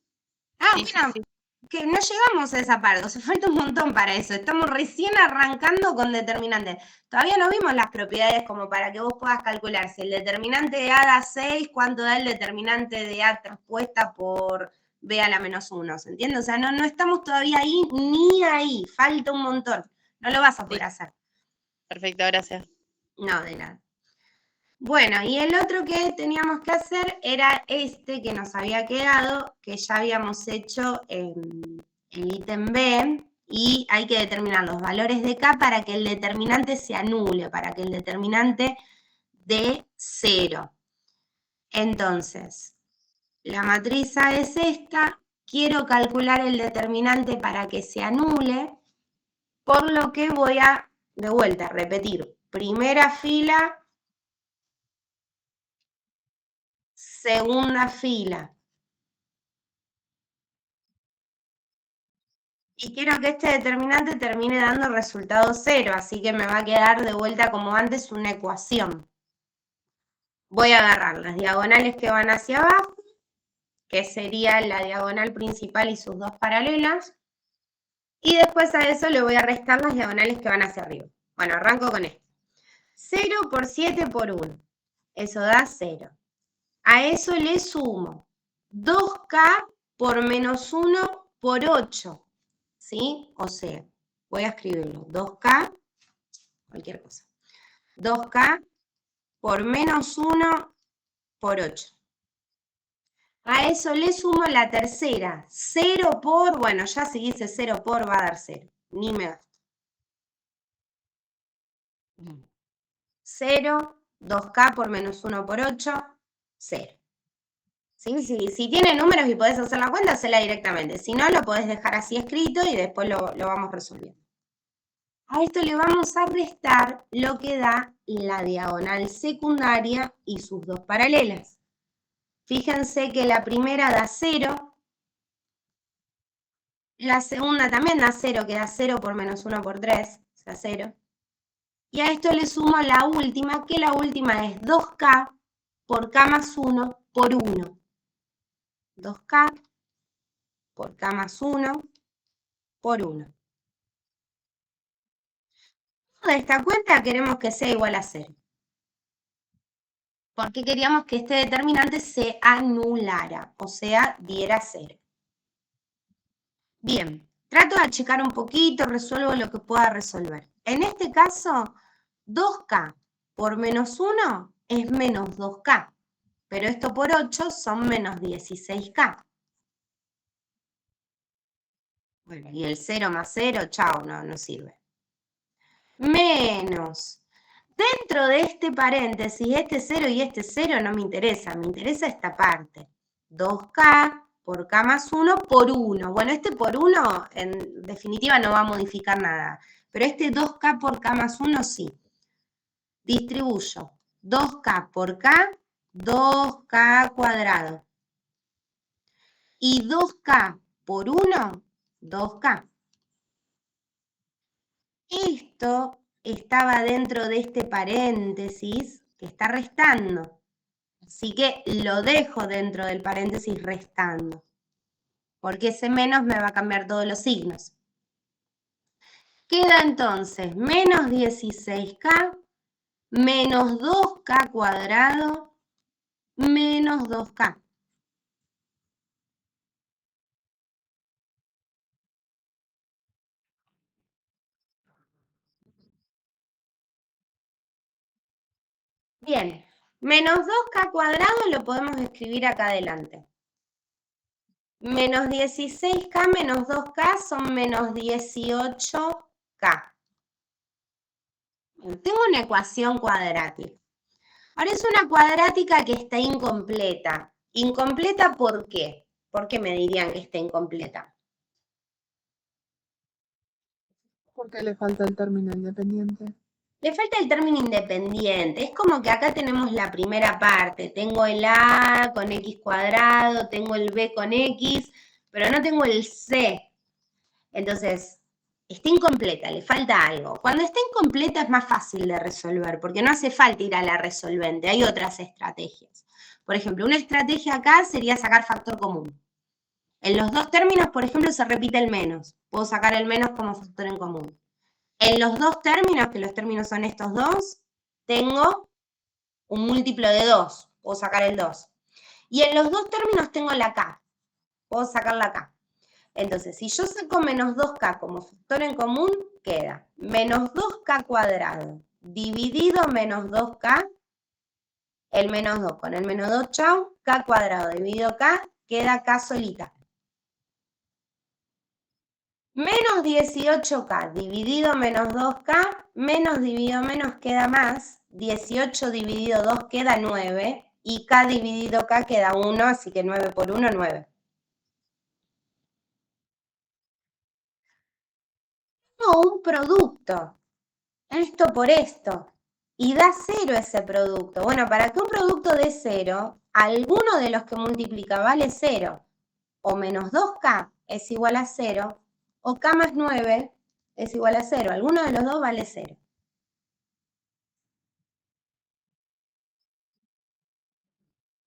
Ah, Sí, sí, bueno, sí. que no llegamos a esa parte, o sea, falta un montón para eso. Estamos recién arrancando con determinantes. Todavía no vimos las propiedades como para que vos puedas calcular si el determinante de A da 6, cuánto da el determinante de A transpuesta por B a la menos 1, ¿se entiende? O sea, no estamos todavía ahí, ni ahí, falta un montón. No lo vas a poder hacer. Perfecto, gracias. No, de nada. Bueno, y el otro que teníamos que hacer era este que nos había quedado, que ya habíamos hecho en el ítem B, y hay que determinar los valores de K para que el determinante se anule, para que el determinante dé 0. Entonces, la matriz A es esta, quiero calcular el determinante para que se anule, por lo que voy a, de vuelta, repetir, primera fila, segunda fila. Y quiero que este determinante termine dando resultado 0, así que me va a quedar de vuelta como antes una ecuación. Voy a agarrar las diagonales que van hacia abajo, que sería la diagonal principal y sus dos paralelas, y después a eso le voy a restar las diagonales que van hacia arriba. Bueno, arranco con esto. 0 por 7 por 1, eso da 0. A eso le sumo 2K por menos 1 por 8. ¿Sí? O sea, voy a escribirlo. 2K, cualquier cosa. 2K por menos 1 por 8. A eso le sumo la tercera. 0 por, bueno, ya si dice 0 por va a dar 0. Ni me gasto. 0, 2K por menos 1 por 8, 0. ¿Sí? Si tiene números y podés hacer la cuenta, hacela directamente. Si no, lo podés dejar así escrito y después lo vamos resolviendo. A esto le vamos a restar lo que da la diagonal secundaria y sus dos paralelas. Fíjense que la primera da 0, la segunda también da 0, que da 0 por menos 1 por 3, o sea 0. Y a esto le sumo la última, que la última es 2K por K más 1 por 1. 2K por K más 1 por 1. De esta cuenta queremos que sea igual a 0. Porque queríamos que este determinante se anulara, o sea, diera 0. Bien, trato de achicar un poquito, resuelvo lo que pueda resolver. En este caso, 2K por menos 1 es menos 2K, pero esto por 8 son menos 16K. Bueno, y el 0 más 0, chao, no sirve. Menos. Dentro de este paréntesis, este 0 y este 0 no me interesa, me interesa esta parte. 2K por K más 1 por 1. Bueno, este por 1 en definitiva no va a modificar nada, pero este 2K por K más 1 sí. Distribuyo 2K por K, 2K cuadrado. y 2K por 1, 2K. Esto estaba dentro de este paréntesis que está restando. Así que lo dejo dentro del paréntesis restando. Porque ese menos me va a cambiar todos los signos. Queda entonces menos 16K menos 2K cuadrado menos 2K. Bien, menos 2K cuadrado lo podemos escribir acá adelante. Menos 16K menos 2K son menos 18K. Tengo una ecuación cuadrática. Ahora es una cuadrática que está incompleta. ¿Incompleta por qué? ¿Por qué me dirían que está incompleta? Porque le falta el término independiente. Le falta el término independiente. Es como que acá tenemos la primera parte. Tengo el A con X cuadrado, tengo el B con X, pero no tengo el C. Entonces, está incompleta, le falta algo. Cuando está incompleta es más fácil de resolver, porque no hace falta ir a la resolvente. Hay otras estrategias. Por ejemplo, una estrategia acá sería sacar factor común. En los dos términos, por ejemplo, se repite el menos. Puedo sacar el menos como factor en común. En los dos términos, que los términos son estos dos, tengo un múltiplo de 2. Puedo sacar el 2. Y en los dos términos tengo la K. Puedo sacar la K. Entonces, si yo saco menos 2K como factor en común, queda menos 2K cuadrado dividido menos 2K, el menos 2 con el menos 2, chau, K cuadrado dividido K, queda K solita. Menos 18K dividido menos 2K, menos dividido menos queda más, 18 dividido 2 queda 9, y K dividido K queda 1, así que 9 por 1, 9. Tengo un producto, esto por esto, y da 0 ese producto. Bueno, para que un producto dé 0, alguno de los que multiplica vale 0, o menos 2K es igual a 0, o K más 9 es igual a 0. Alguno de los dos vale 0.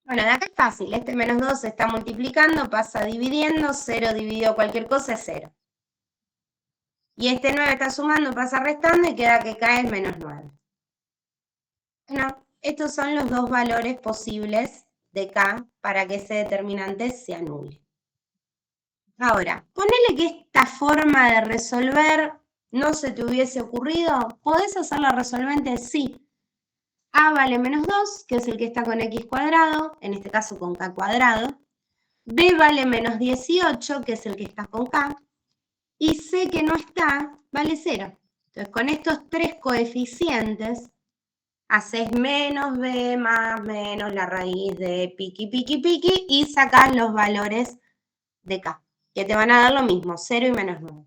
Bueno, de acá es fácil. Este menos 2 se está multiplicando, pasa dividiendo. 0 dividido cualquier cosa es 0. Y este 9 está sumando, pasa restando y queda que K es menos 9. Bueno, estos son los dos valores posibles de K para que ese determinante se anule. Ahora, ponele que esta forma de resolver no se te hubiese ocurrido. ¿Podés hacerla resolvente? Sí. A vale menos 2, que es el que está con X cuadrado, en este caso con K cuadrado. B vale menos 18, que es el que está con K. Y C, que no está, vale 0. Entonces, con estos tres coeficientes, haces menos B más menos la raíz de piqui, piqui, piqui, y sacás los valores de K, que te van a dar lo mismo, 0 y menos 9.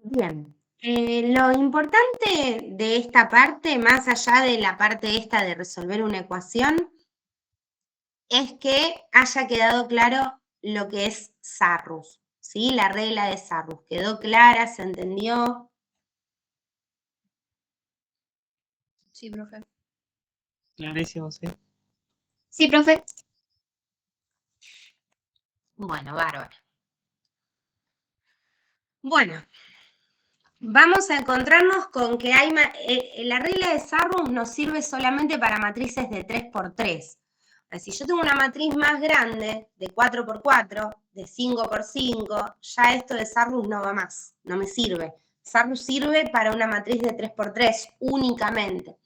Bien, lo importante de esta parte, más allá de la parte esta de resolver una ecuación, es que haya quedado claro lo que es Sarrus, ¿sí? La regla de Sarrus. ¿Quedó clara? ¿Se entendió? Sí, profe. Clarísimo, sí. Sí, profe. Bueno, bárbaro. Bueno, vamos a encontrarnos con que hay la regla de Sarrus nos sirve solamente para matrices de 3×3. Si yo tengo una matriz más grande, de 4×4, de 5×5, ya esto de Sarrus no va más, no me sirve. Sarrus sirve para una matriz de 3×3 únicamente.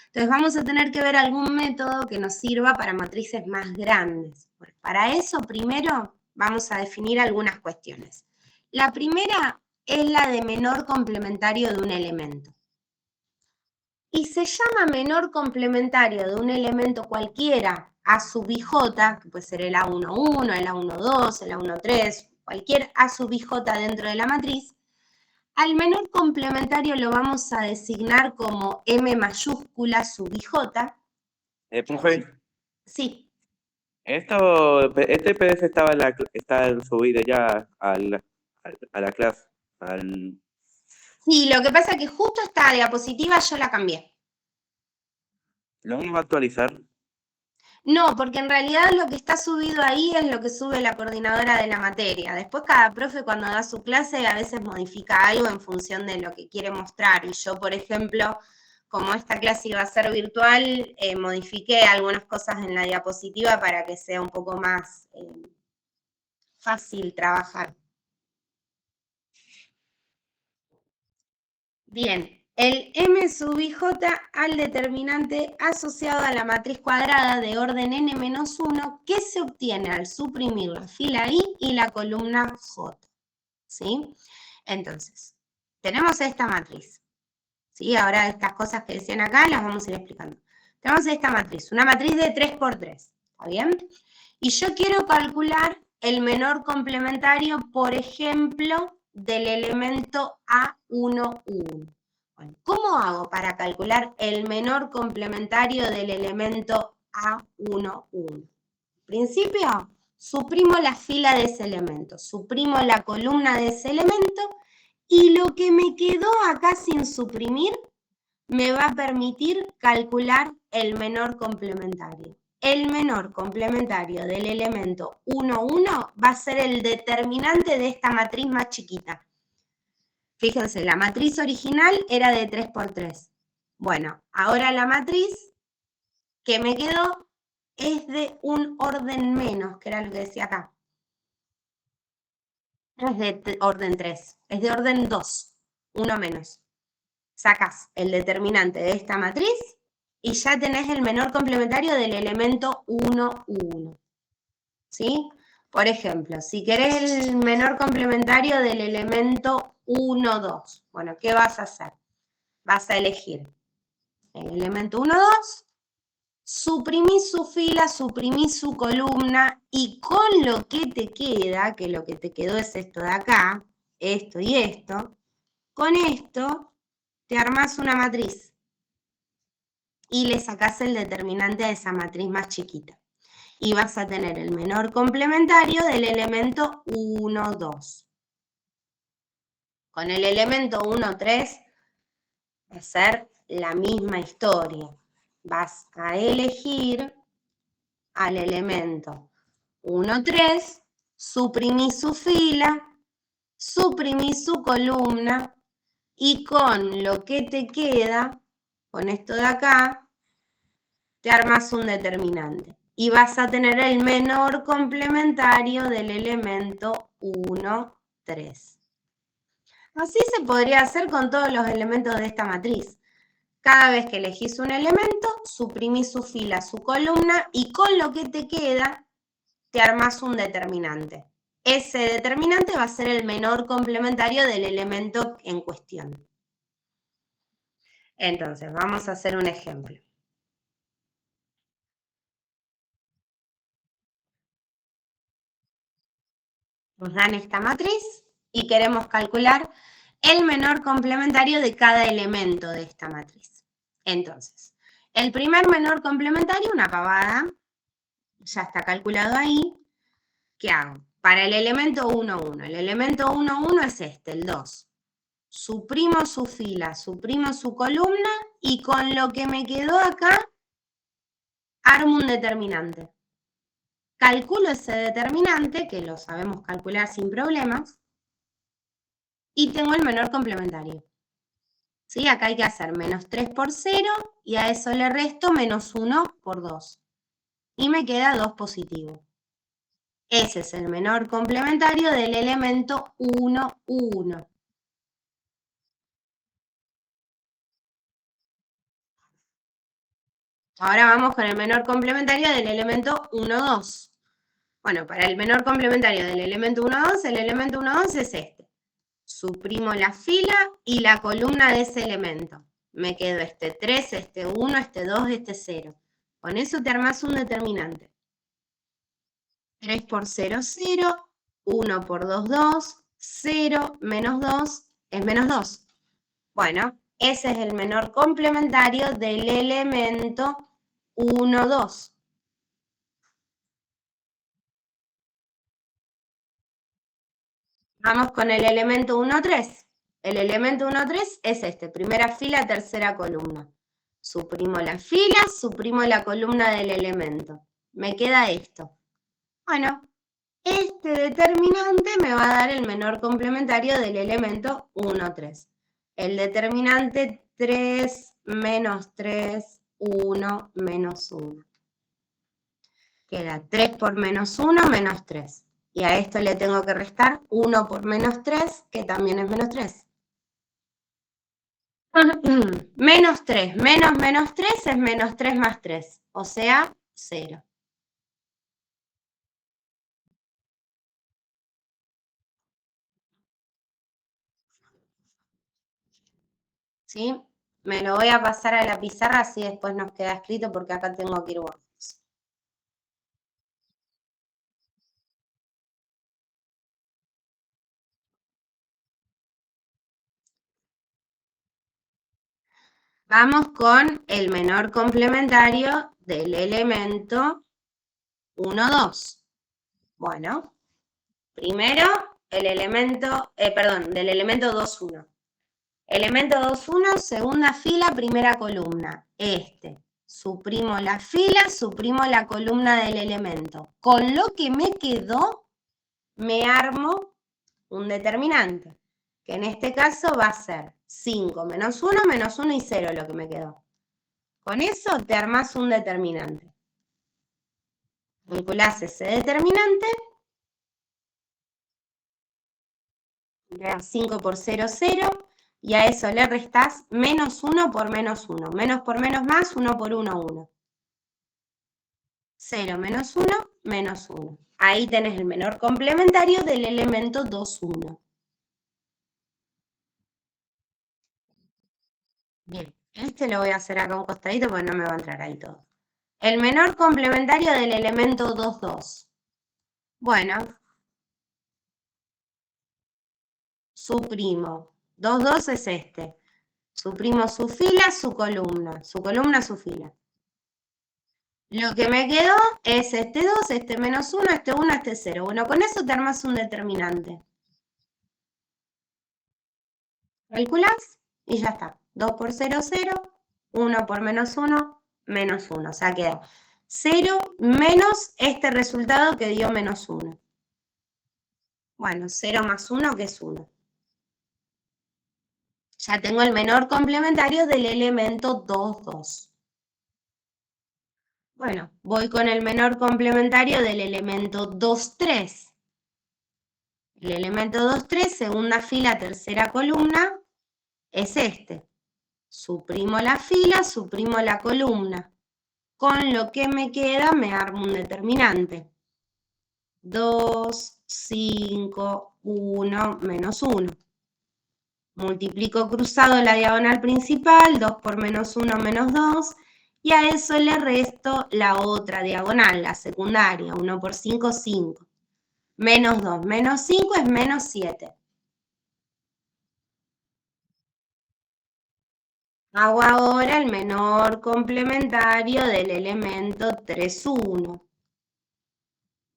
Entonces vamos a tener que ver algún método que nos sirva para matrices más grandes. Bueno, para eso primero vamos a definir algunas cuestiones. La primera es la de menor complementario de un elemento. Y se llama menor complementario de un elemento cualquiera A sub ij, que puede ser el A11, el A12, el A13, cualquier A sub ij dentro de la matriz, Al menor complementario lo vamos a designar como M mayúscula sub IJ. Profe, Sí, este PDF está subido ya a la clase. sí, lo que pasa es que justo esta diapositiva yo la cambié. ¿Lo vamos a actualizar? No, porque en realidad lo que está subido ahí es lo que sube la coordinadora de la materia. Después cada profe cuando da su clase a veces modifica algo en función de lo que quiere mostrar. Y yo, por ejemplo, como esta clase iba a ser virtual, modifiqué algunas cosas en la diapositiva para que sea un poco más fácil trabajar. Bien, el M sub IJ al determinante asociado a la matriz cuadrada de orden n-1 que se obtiene al suprimir la fila I y la columna J. ¿Sí? Entonces, tenemos esta matriz. ¿Sí? Ahora estas cosas que decían acá las vamos a ir explicando. Tenemos esta matriz, una matriz de 3×3. ¿Está bien? Y yo quiero calcular el menor complementario, por ejemplo, del elemento A11. Bueno, ¿cómo hago para calcular el menor complementario del elemento A11? En principio, suprimo la fila de ese elemento, suprimo la columna de ese elemento y lo que me quedó acá sin suprimir me va a permitir calcular el menor complementario. El menor complementario del elemento 1,1 va a ser el determinante de esta matriz más chiquita. Fíjense, la matriz original era de 3×3. Bueno, ahora la matriz que me quedó es de un orden menos, que era lo que decía acá. No es de orden 3, es de orden 2, 1 menos. Sacas el determinante de esta matriz y ya tenés el menor complementario del elemento 1,1. ¿Sí? Por ejemplo, si querés el menor complementario del elemento 1,2, bueno, ¿qué vas a hacer? Vas a elegir el elemento 1,2, suprimís su fila, suprimís su columna y con lo que te queda, que lo que te quedó es esto de acá, esto y esto, con esto te armás una matriz y le sacás el determinante a esa matriz más chiquita. Y vas a tener el menor complementario del elemento 1,2. Con el elemento 1,3 va a ser la misma historia. Vas a elegir al elemento 1,3, suprimís su fila, suprimís su columna y con lo que te queda, con esto de acá, te armas un determinante. Y vas a tener el menor complementario del elemento 1,3. Así se podría hacer con todos los elementos de esta matriz. Cada vez que elegís un elemento, suprimís su fila, su columna y con lo que te queda, te armas un determinante. Ese determinante va a ser el menor complementario del elemento en cuestión. Entonces, vamos a hacer un ejemplo. Nos dan esta matriz y queremos calcular el menor complementario de cada elemento de esta matriz. Entonces, el primer menor complementario, una pavada, ya está calculado ahí. ¿Qué hago? Para el elemento 1,1. El elemento 1,1 es este, el 2. Suprimo su fila, suprimo su columna y con lo que me quedó acá, armo un determinante. Calculo ese determinante, que lo sabemos calcular sin problemas, y tengo el menor complementario. ¿Sí? Acá hay que hacer menos 3 por 0 y a eso le resto menos 1 por 2. Y me queda 2 positivo. Ese es el menor complementario del elemento 1,1. Ahora vamos con el menor complementario del elemento 1,2. Bueno, para el menor complementario del elemento 1,2, el elemento 1,2 es este. Suprimo la fila y la columna de ese elemento. Me quedo este 3, este 1, este 2, este 0. Con eso te armas un determinante. 3 por 0, 0. 1 por 2, 2. 0 menos 2 es menos 2. Bueno, ese es el menor complementario del elemento 1, 2. Vamos con el elemento 1, 3. El elemento 1, 3 es este, primera fila, tercera columna. Suprimo la fila, suprimo la columna del elemento. Me queda esto. Bueno, este determinante me va a dar el menor complementario del elemento 1, 3. El determinante 3 menos 3, 1 menos 1. Queda 3 por menos 1, menos 3. Y a esto le tengo que restar 1 por menos 3, que también es menos 3. Menos 3 menos menos 3 es menos 3 más 3, o sea, 0. ¿Sí? Me lo voy a pasar a la pizarra, así después nos queda escrito, porque acá tengo que ir guardando. Vamos con el menor complementario del elemento 1, 2. Bueno, primero el elemento, del elemento 2, 1. Elemento 2, 1, segunda fila, primera columna. Suprimo la fila, suprimo la columna del elemento. Con lo que me quedó, me armo un determinante, que en este caso va a ser 5 menos 1 y 0 lo que me quedó. Con eso te armás un determinante. Calculás ese determinante. 5 por 0, 0. Y a eso le restás menos 1 por menos 1. Menos por menos más, 1 por 1, 1. 0 menos 1, menos 1. Ahí tenés el menor complementario del elemento 2, 1. Bien, este lo voy a hacer acá un costadito porque no me va a entrar ahí todo. El menor complementario del elemento 2, 2. Bueno, suprimo. 2, 2 es este. Suprimo su fila, su columna, su fila. Lo que me quedó es este 2, este menos 1, este 1, este 0. Bueno, con eso te armas un determinante. Calculás y ya está. 2 por 0, 0. 1 por menos 1, menos 1. O sea, queda 0 menos este resultado que dio menos 1. Bueno, 0 más 1, que es 1. Ya tengo el menor complementario del elemento 2, 2. Bueno, voy con el menor complementario del elemento 2, 3. El elemento 2, 3, segunda fila, tercera columna, es este. Suprimo la fila, suprimo la columna. Con lo que me queda, me armo un determinante. 2, 5, 1, menos 1. Multiplico cruzado la diagonal principal, 2 por menos 1, menos 2. Y a eso le resto la otra diagonal, la secundaria. 1 por 5, 5. Menos 2 menos 5 es menos 7. Hago ahora el menor complementario del elemento 3, 1.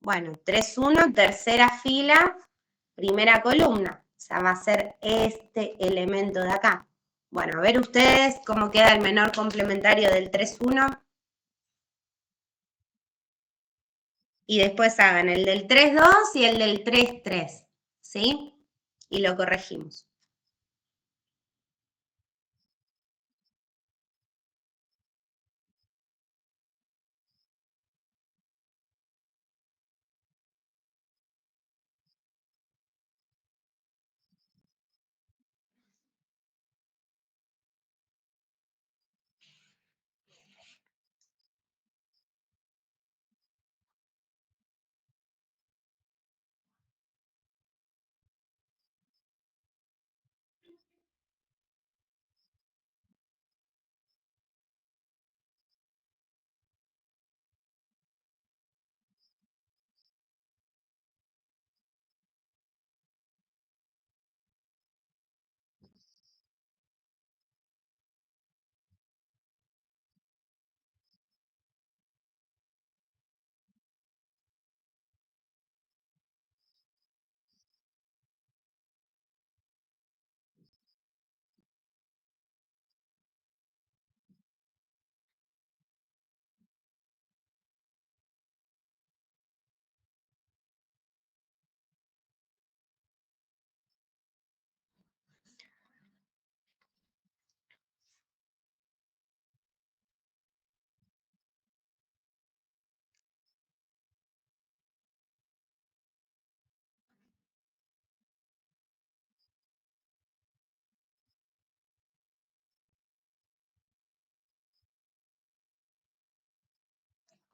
Bueno, 3, 1, tercera fila, primera columna. O sea, va a ser este elemento de acá. Bueno, a ver ustedes cómo queda el menor complementario del 3, 1. Y después hagan el del 3, 2 y el del 3, 3. ¿Sí? Y lo corregimos.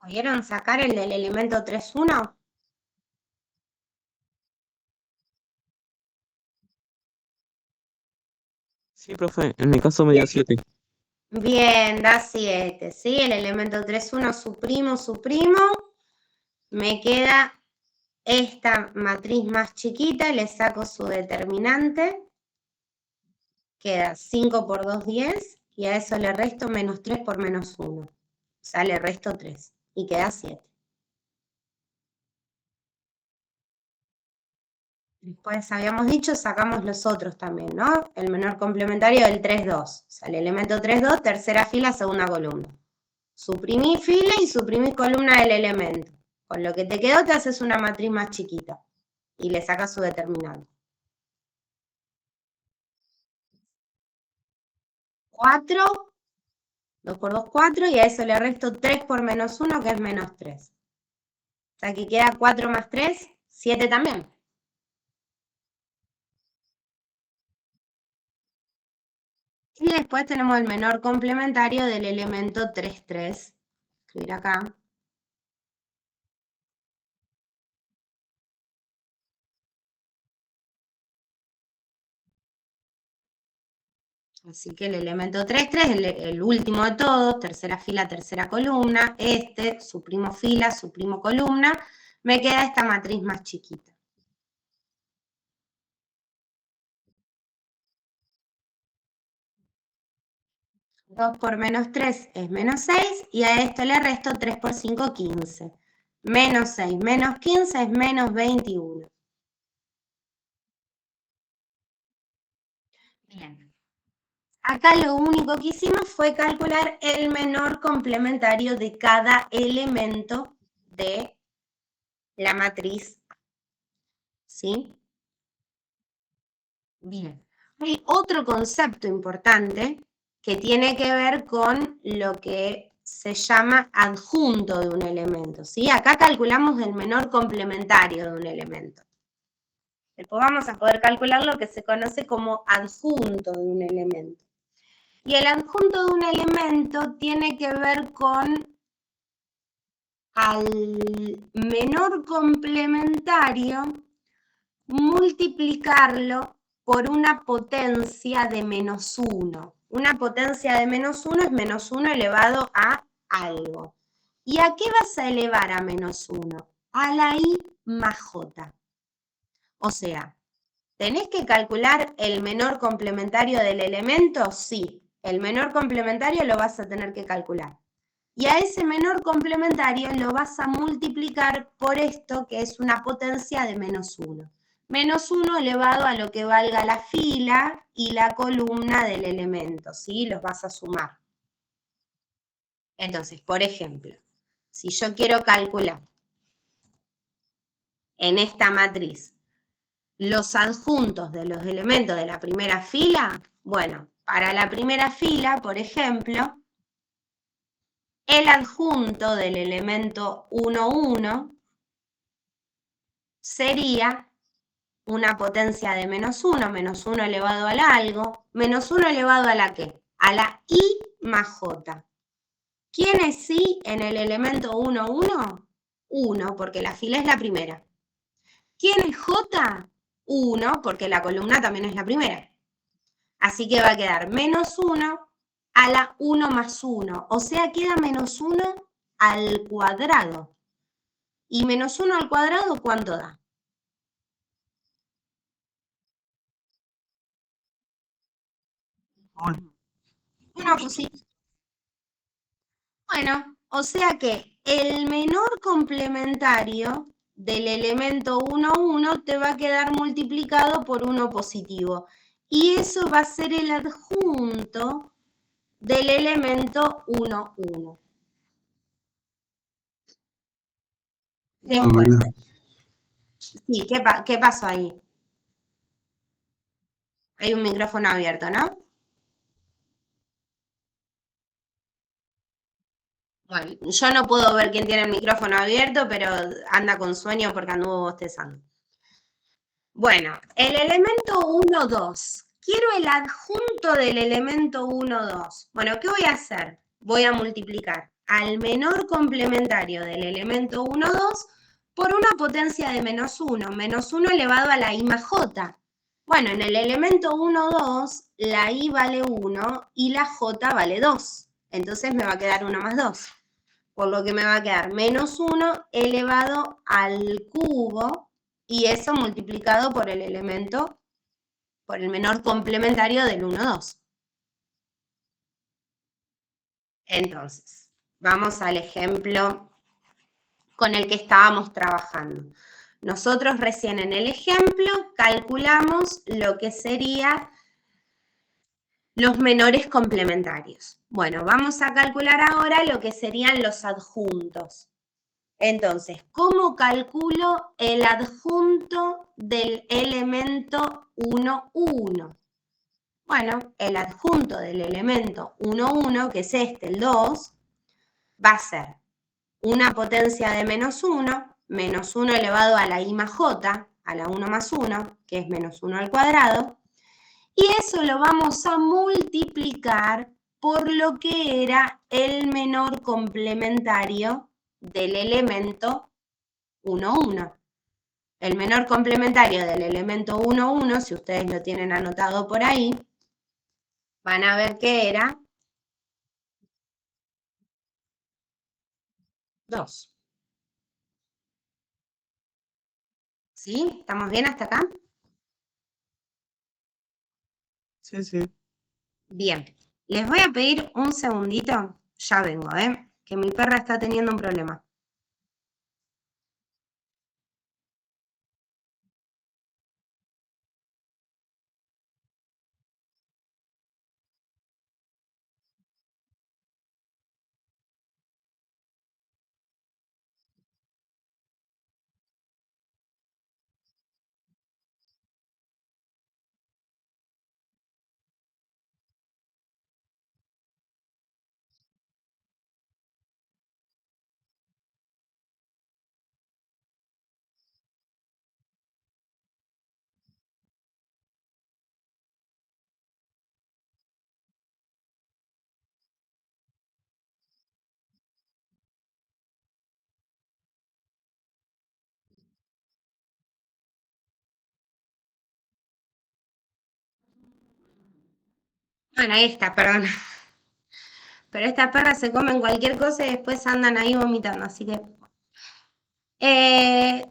¿Pudieron sacar el del elemento 3,1? Sí, profe, en mi caso me dio 7. Bien, da 7, ¿sí? El elemento 3,1 suprimo. Me queda esta matriz más chiquita, le saco su determinante. Queda 5 por 2, 10. Y a eso le resto menos 3 por menos 1. O sea, le resto 3. Y queda 7. Después habíamos dicho, sacamos los otros también, ¿no? El menor complementario del 3,2. O sea, el elemento 3,2, tercera fila, segunda columna. Suprimí fila y suprimí columna del elemento. Con lo que te quedó te haces una matriz más chiquita. Y le sacas su determinante. 4, 2 por 2, 4, y a eso le resto 3 por menos 1, que es menos 3. O sea, que queda 4 más 3, 7 también. Y después tenemos el menor complementario del elemento 3,3. Escribir acá. Así que el elemento 3,3, el último de todos, tercera fila, tercera columna, suprimo fila, suprimo columna, me queda esta matriz más chiquita. Dos por menos 3 es menos 6, y a esto le resto 3 por 5, 15. Menos 6 menos 15 es menos 21. Bien. Acá lo único que hicimos fue calcular el menor complementario de cada elemento de la matriz. ¿Sí? Bien. Hay otro concepto importante que tiene que ver con lo que se llama adjunto de un elemento, ¿sí? Acá calculamos el menor complementario de un elemento. Después vamos a poder calcular lo que se conoce como adjunto de un elemento. Y el adjunto de un elemento tiene que ver con al menor complementario multiplicarlo por una potencia de menos 1. Una potencia de menos 1 es menos 1 elevado a algo. ¿Y a qué vas a elevar a menos 1? A la i más j. O sea, ¿tenés que calcular el menor complementario del elemento? Sí, el menor complementario lo vas a tener que calcular. Y a ese menor complementario lo vas a multiplicar por esto, que es una potencia de menos 1. Menos 1 elevado a lo que valga la fila y la columna del elemento, ¿sí? Los vas a sumar. Entonces, por ejemplo, si yo quiero calcular en esta matriz los adjuntos de los elementos de la primera fila, bueno, para la primera fila, por ejemplo, el adjunto del elemento 1,1 sería una potencia de menos 1 elevado al algo, menos 1 elevado a la ¿qué? A la i más j. ¿Quién es i en el elemento 1,1? 1, porque la fila es la primera. ¿Quién es j? 1, porque la columna también es la primera. Así que va a quedar menos 1 a la 1 más 1. O sea, queda menos 1 al cuadrado. ¿Y menos 1 al cuadrado cuánto da? Una cosita. Bueno, o sea que el menor complementario del elemento 1,1 te va a quedar multiplicado por 1 positivo. Y eso va a ser el adjunto del elemento 1,1. Después. Sí, ¿qué pasó ahí? Hay un micrófono abierto, ¿no? Bueno, yo no puedo ver quién tiene el micrófono abierto, pero anda con sueño porque anduvo bostezando. Bueno, el elemento 1,2. Quiero el adjunto del elemento 1,2. Bueno, ¿qué voy a hacer? voy a multiplicar al menor complementario del elemento 1, 2 por una potencia de menos 1 elevado a la I más J. Bueno, en el elemento 1, 2, la I vale 1 y la J vale 2. Entonces me va a quedar 1 más 2. Por lo que me va a quedar menos 1 elevado al cubo y eso multiplicado por el elemento, por el menor complementario del 1, 2. Entonces, vamos al ejemplo con el que estábamos trabajando. Nosotros recién en el ejemplo calculamos lo que serían los menores complementarios. Bueno, vamos a calcular ahora lo que serían los adjuntos. Entonces, ¿cómo calculo el adjunto del elemento 1, 1? Bueno, el adjunto del elemento 1, 1, que es este, el 2, va a ser una potencia de menos 1 elevado a la I más J, a la 1 más 1, que es menos 1 al cuadrado, y eso lo vamos a multiplicar por lo que era el menor complementario del elemento 1, 1. El menor complementario del elemento 1, 1, si ustedes lo tienen anotado por ahí, van a ver que era 2. ¿Sí? ¿Estamos bien hasta acá? Sí, sí. Bien. Les voy a pedir un segundito. Ya vengo, que mi perra está teniendo un problema. Bueno, ahí está, perdón. Pero estas perras se comen cualquier cosa y después andan ahí vomitando, así que...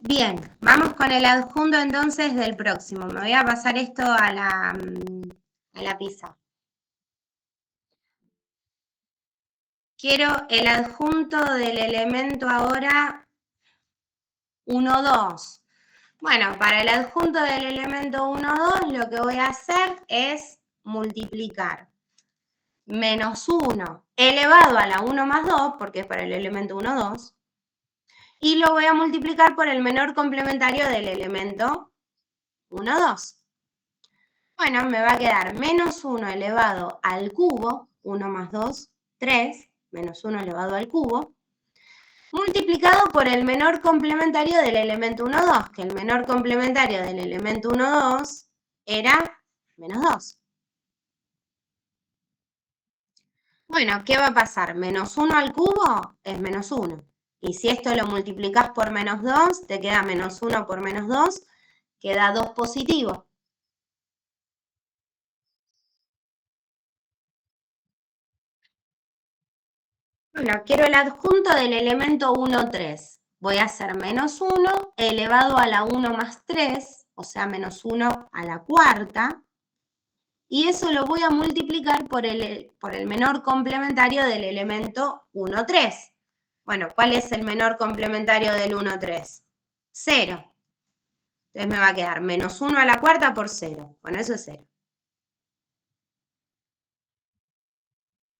bien, vamos con el adjunto entonces del próximo. Me voy a pasar esto a la pizarra. Quiero el adjunto del elemento ahora 1, 2. Bueno, para el adjunto del elemento 1, 2, lo que voy a hacer es multiplicar menos 1 elevado a la 1 más 2, porque es para el elemento 1, 2, y lo voy a multiplicar por el menor complementario del elemento 1, 2. Bueno, me va a quedar menos 1 elevado al cubo, 1 más 2, 3, menos 1 elevado al cubo, multiplicado por el menor complementario del elemento 1, 2, que el menor complementario del elemento 1, 2 era menos 2. Bueno, ¿qué va a pasar? Menos 1 al cubo es menos 1. Y si esto lo multiplicas por menos 2, te queda menos 1 por menos 2, queda 2 positivo. Bueno, quiero el adjunto del elemento 1, 3. Voy a hacer menos 1 elevado a la 1 más 3, o sea, menos 1 a la cuarta. Y eso lo voy a multiplicar por el menor complementario del elemento 1, 3. Bueno, ¿cuál es el menor complementario del 1, 3? 0. Entonces me va a quedar menos 1 a la cuarta por 0. Bueno, eso es 0.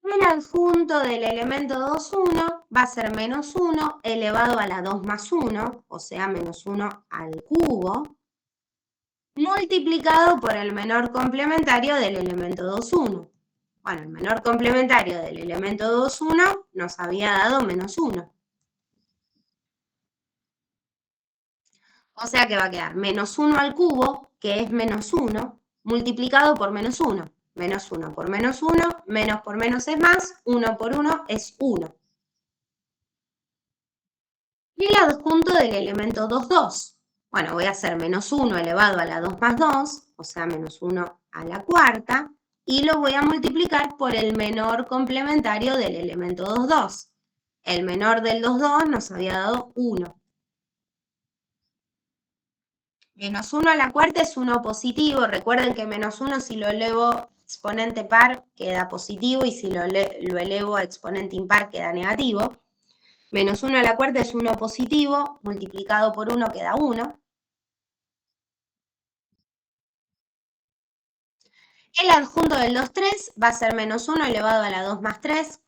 El adjunto del elemento 2, 1 va a ser menos 1 elevado a la 2 más 1, o sea, menos 1 al cubo, multiplicado por el menor complementario del elemento 2, 1. Bueno, el menor complementario del elemento 2, 1 nos había dado menos 1. O sea que va a quedar menos 1 al cubo, que es menos 1, multiplicado por menos 1. Menos 1 por menos 1, menos por menos es más, 1 por 1 es 1. Y el adjunto del elemento 2, 2. Bueno, voy a hacer menos 1 elevado a la 2 más 2, o sea, menos 1 a la cuarta, y lo voy a multiplicar por el menor complementario del elemento 2, 2. El menor del 2, 2 nos había dado 1. Menos 1 a la cuarta es 1 positivo. Recuerden que menos 1 si lo elevo a exponente par queda positivo y si lo elevo a exponente impar queda negativo. Menos 1 a la cuarta es 1 positivo, multiplicado por 1 queda 1. El adjunto del 2, 3 va a ser menos 1 elevado a la 2 más 3,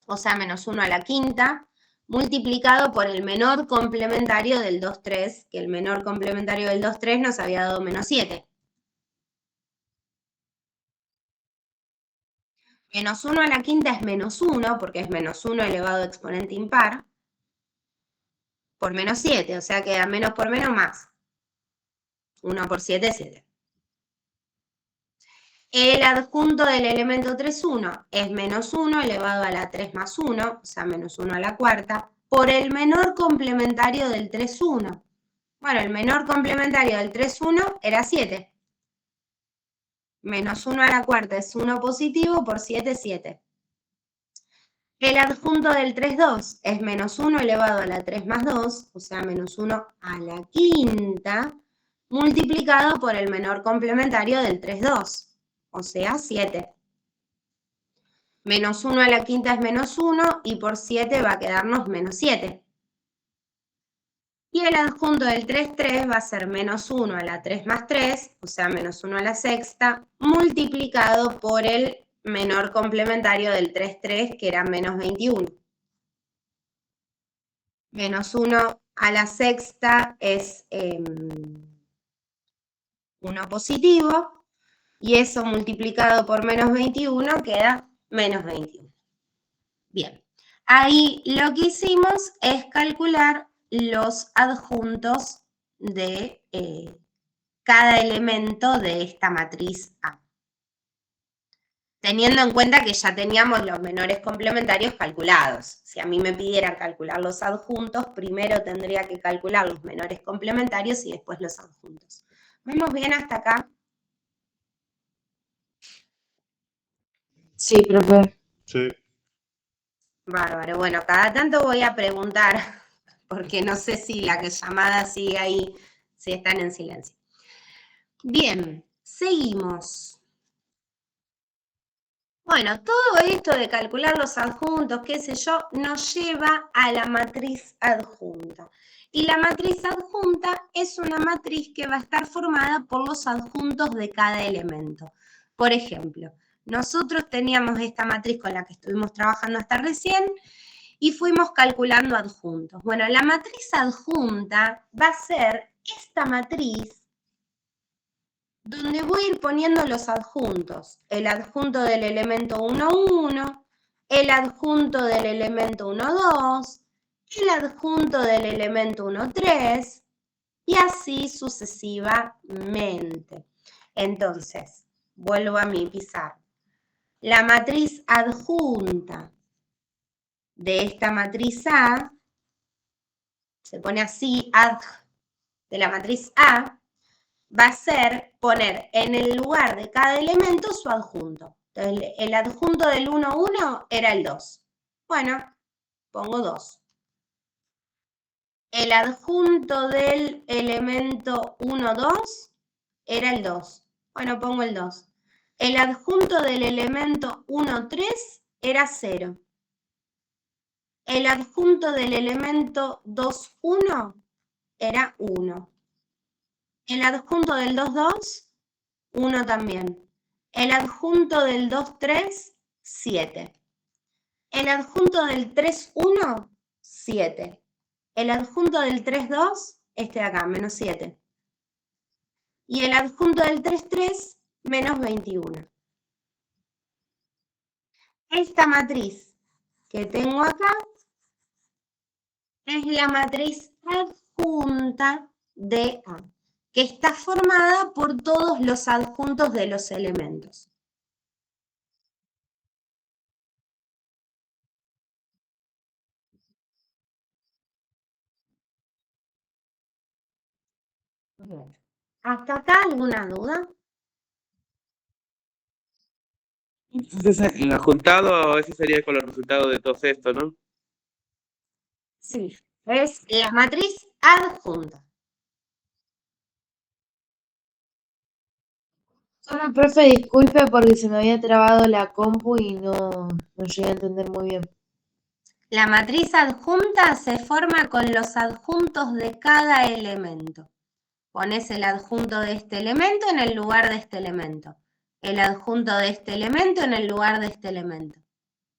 o sea, menos 1 a la quinta, multiplicado por el menor complementario del 2, 3, que el menor complementario del 2, 3 nos había dado menos 7. Menos 1 a la quinta es menos 1, porque es menos 1 elevado a exponente impar, por menos 7, o sea, queda menos por menos más. 1 por 7 es 7. El adjunto del elemento 3, 1 es menos 1 elevado a la 3 más 1, o sea, menos 1 a la cuarta, por el menor complementario del 3, 1. Bueno, el menor complementario del 3, 1 era 7. Menos 1 a la cuarta es 1 positivo, por 7, 7. El adjunto del 3, 2 es menos 1 elevado a la 3 más 2, o sea, menos 1 a la quinta, multiplicado por el menor complementario del 3, 2. O sea, 7. Menos 1 a la quinta es menos 1 y por 7 va a quedarnos menos 7. Y el adjunto del 3, 3 va a ser menos 1 a la 3 más 3, o sea, menos 1 a la sexta, multiplicado por el menor complementario del 3, 3, que era menos 21. Menos 1 a la sexta es 1 positivo. Y eso multiplicado por menos 21 queda menos 21. Bien, ahí lo que hicimos es calcular los adjuntos de cada elemento de esta matriz A. Teniendo en cuenta que ya teníamos los menores complementarios calculados. Si a mí me pidieran calcular los adjuntos, primero tendría que calcular los menores complementarios y después los adjuntos. ¿Vemos bien hasta acá? Sí, profe. Sí. Bárbaro. Bueno, cada tanto voy a preguntar, porque no sé si la llamada sigue ahí, si están en silencio. Bien, seguimos. Bueno, todo esto de calcular los adjuntos, qué sé yo, nos lleva a la matriz adjunta. Y la matriz adjunta es una matriz que va a estar formada por los adjuntos de cada elemento. Por ejemplo, nosotros teníamos esta matriz con la que estuvimos trabajando hasta recién y fuimos calculando adjuntos. Bueno, la matriz adjunta va a ser esta matriz donde voy a ir poniendo los adjuntos. El adjunto del elemento 1, 1, el adjunto del elemento 1, 2, el adjunto del elemento 1, 3 y así sucesivamente. Entonces, vuelvo a mi pizarra. La matriz adjunta de esta matriz A, se pone así, adj de la matriz A, va a ser poner en el lugar de cada elemento su adjunto. Entonces, el adjunto del 1, 1 era el 2. Bueno, pongo 2. El adjunto del elemento 1, 2 era el 2. Bueno, pongo el 2. El adjunto del elemento 1, 3 era 0. El adjunto del elemento 2, 1 era 1. El adjunto del 2, 2, 1 también. El adjunto del 2, 3, 7. El adjunto del 3, 1, 7. El adjunto del 3, 2, este de acá, menos 7. Y el adjunto del 3, 3, menos 21. Esta matriz que tengo acá es la matriz adjunta de A, que está formada por todos los adjuntos de los elementos. Bien. ¿Hasta acá alguna duda? Entonces, el adjuntado, ese sería con los resultados de todo esto, ¿no? Sí. Es la matriz adjunta. Solo, profe, disculpe porque se me había trabado la compu y no llegué a entender muy bien. La matriz adjunta se forma con los adjuntos de cada elemento. Pones el adjunto de este elemento en el lugar de este elemento. El adjunto de este elemento en el lugar de este elemento.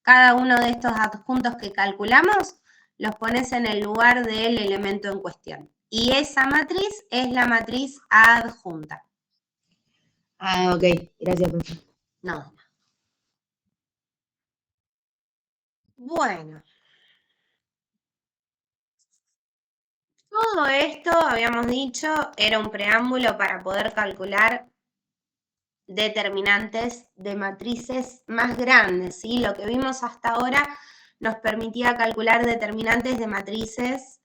Cada uno de estos adjuntos que calculamos los pones en el lugar del elemento en cuestión. Y esa matriz es la matriz adjunta. Ah, ok. Gracias, profe. No. Bueno. Todo esto, habíamos dicho, era un preámbulo para poder calcular determinantes de matrices más grandes, ¿sí? Lo que vimos hasta ahora nos permitía calcular determinantes de matrices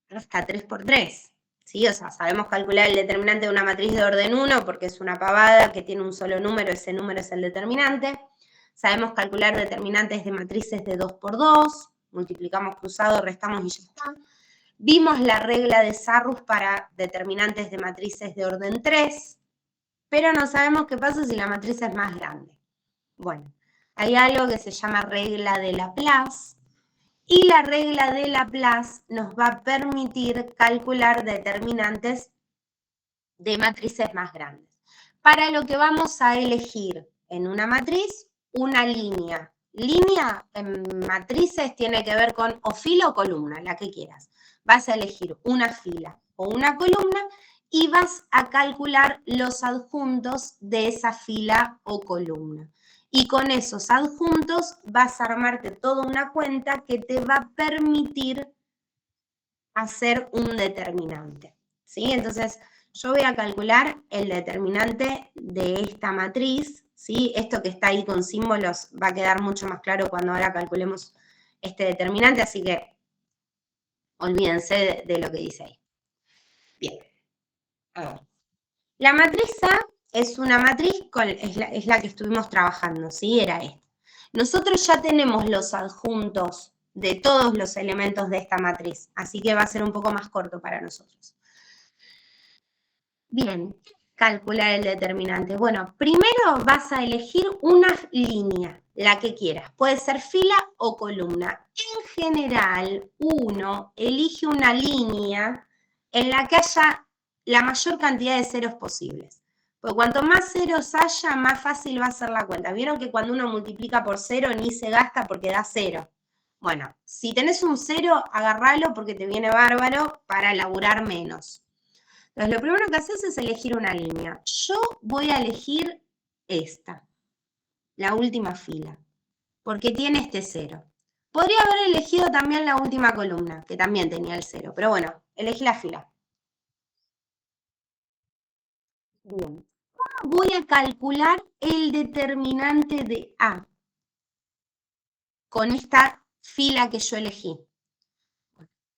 hasta 3×3, ¿sí? O sea, sabemos calcular el determinante de una matriz de orden 1 porque es una pavada que tiene un solo número, ese número es el determinante. Sabemos calcular determinantes de matrices de 2×2, multiplicamos cruzado, restamos y ya está. Vimos la regla de Sarrus para determinantes de matrices de orden 3, pero no sabemos qué pasa si la matriz es más grande. Bueno, hay algo que se llama regla de Laplace, y la regla de Laplace nos va a permitir calcular determinantes de matrices más grandes. Para lo que vamos a elegir en una matriz, una línea. Línea en matrices tiene que ver con o fila o columna, la que quieras. Vas a elegir una fila o una columna y vas a calcular los adjuntos de esa fila o columna. Y con esos adjuntos vas a armarte toda una cuenta que te va a permitir hacer un determinante, ¿sí? Entonces, yo voy a calcular el determinante de esta matriz, ¿sí? Esto que está ahí con símbolos va a quedar mucho más claro cuando ahora calculemos este determinante, así que olvídense de lo que dice ahí. Bien. A ver. La matriz A es una matriz, es la que estuvimos trabajando, ¿sí? Era esta. Nosotros ya tenemos los adjuntos de todos los elementos de esta matriz, así que va a ser un poco más corto para nosotros. Bien, calcular el determinante. Bueno, primero vas a elegir una línea, la que quieras. Puede ser fila o columna. En general, uno elige una línea en la que haya la mayor cantidad de ceros posibles. Porque cuanto más ceros haya, más fácil va a ser la cuenta. ¿Vieron que cuando uno multiplica por 0 ni se gasta porque da 0? Bueno, si tenés un 0, agarralo porque te viene bárbaro para laburar menos. Entonces, lo primero que haces es elegir una línea. Yo voy a elegir esta, la última fila, porque tiene este 0. Podría haber elegido también la última columna, que también tenía el 0, pero bueno, elegí la fila. Bien. ¿Cómo voy a calcular el determinante de A? Con esta fila que yo elegí.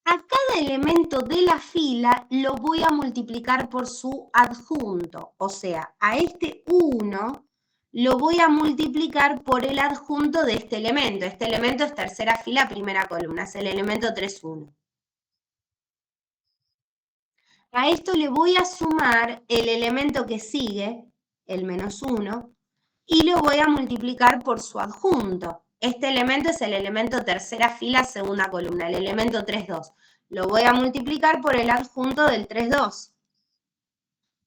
A cada elemento de la fila lo voy a multiplicar por su adjunto. O sea, a este 1 lo voy a multiplicar por el adjunto de este elemento. Este elemento es tercera fila, primera columna. Es el elemento 3,1. A esto le voy a sumar el elemento que sigue, el -1, y lo voy a multiplicar por su adjunto. Este elemento es el elemento tercera fila, segunda columna, el elemento 3,2. Lo voy a multiplicar por el adjunto del 3,2.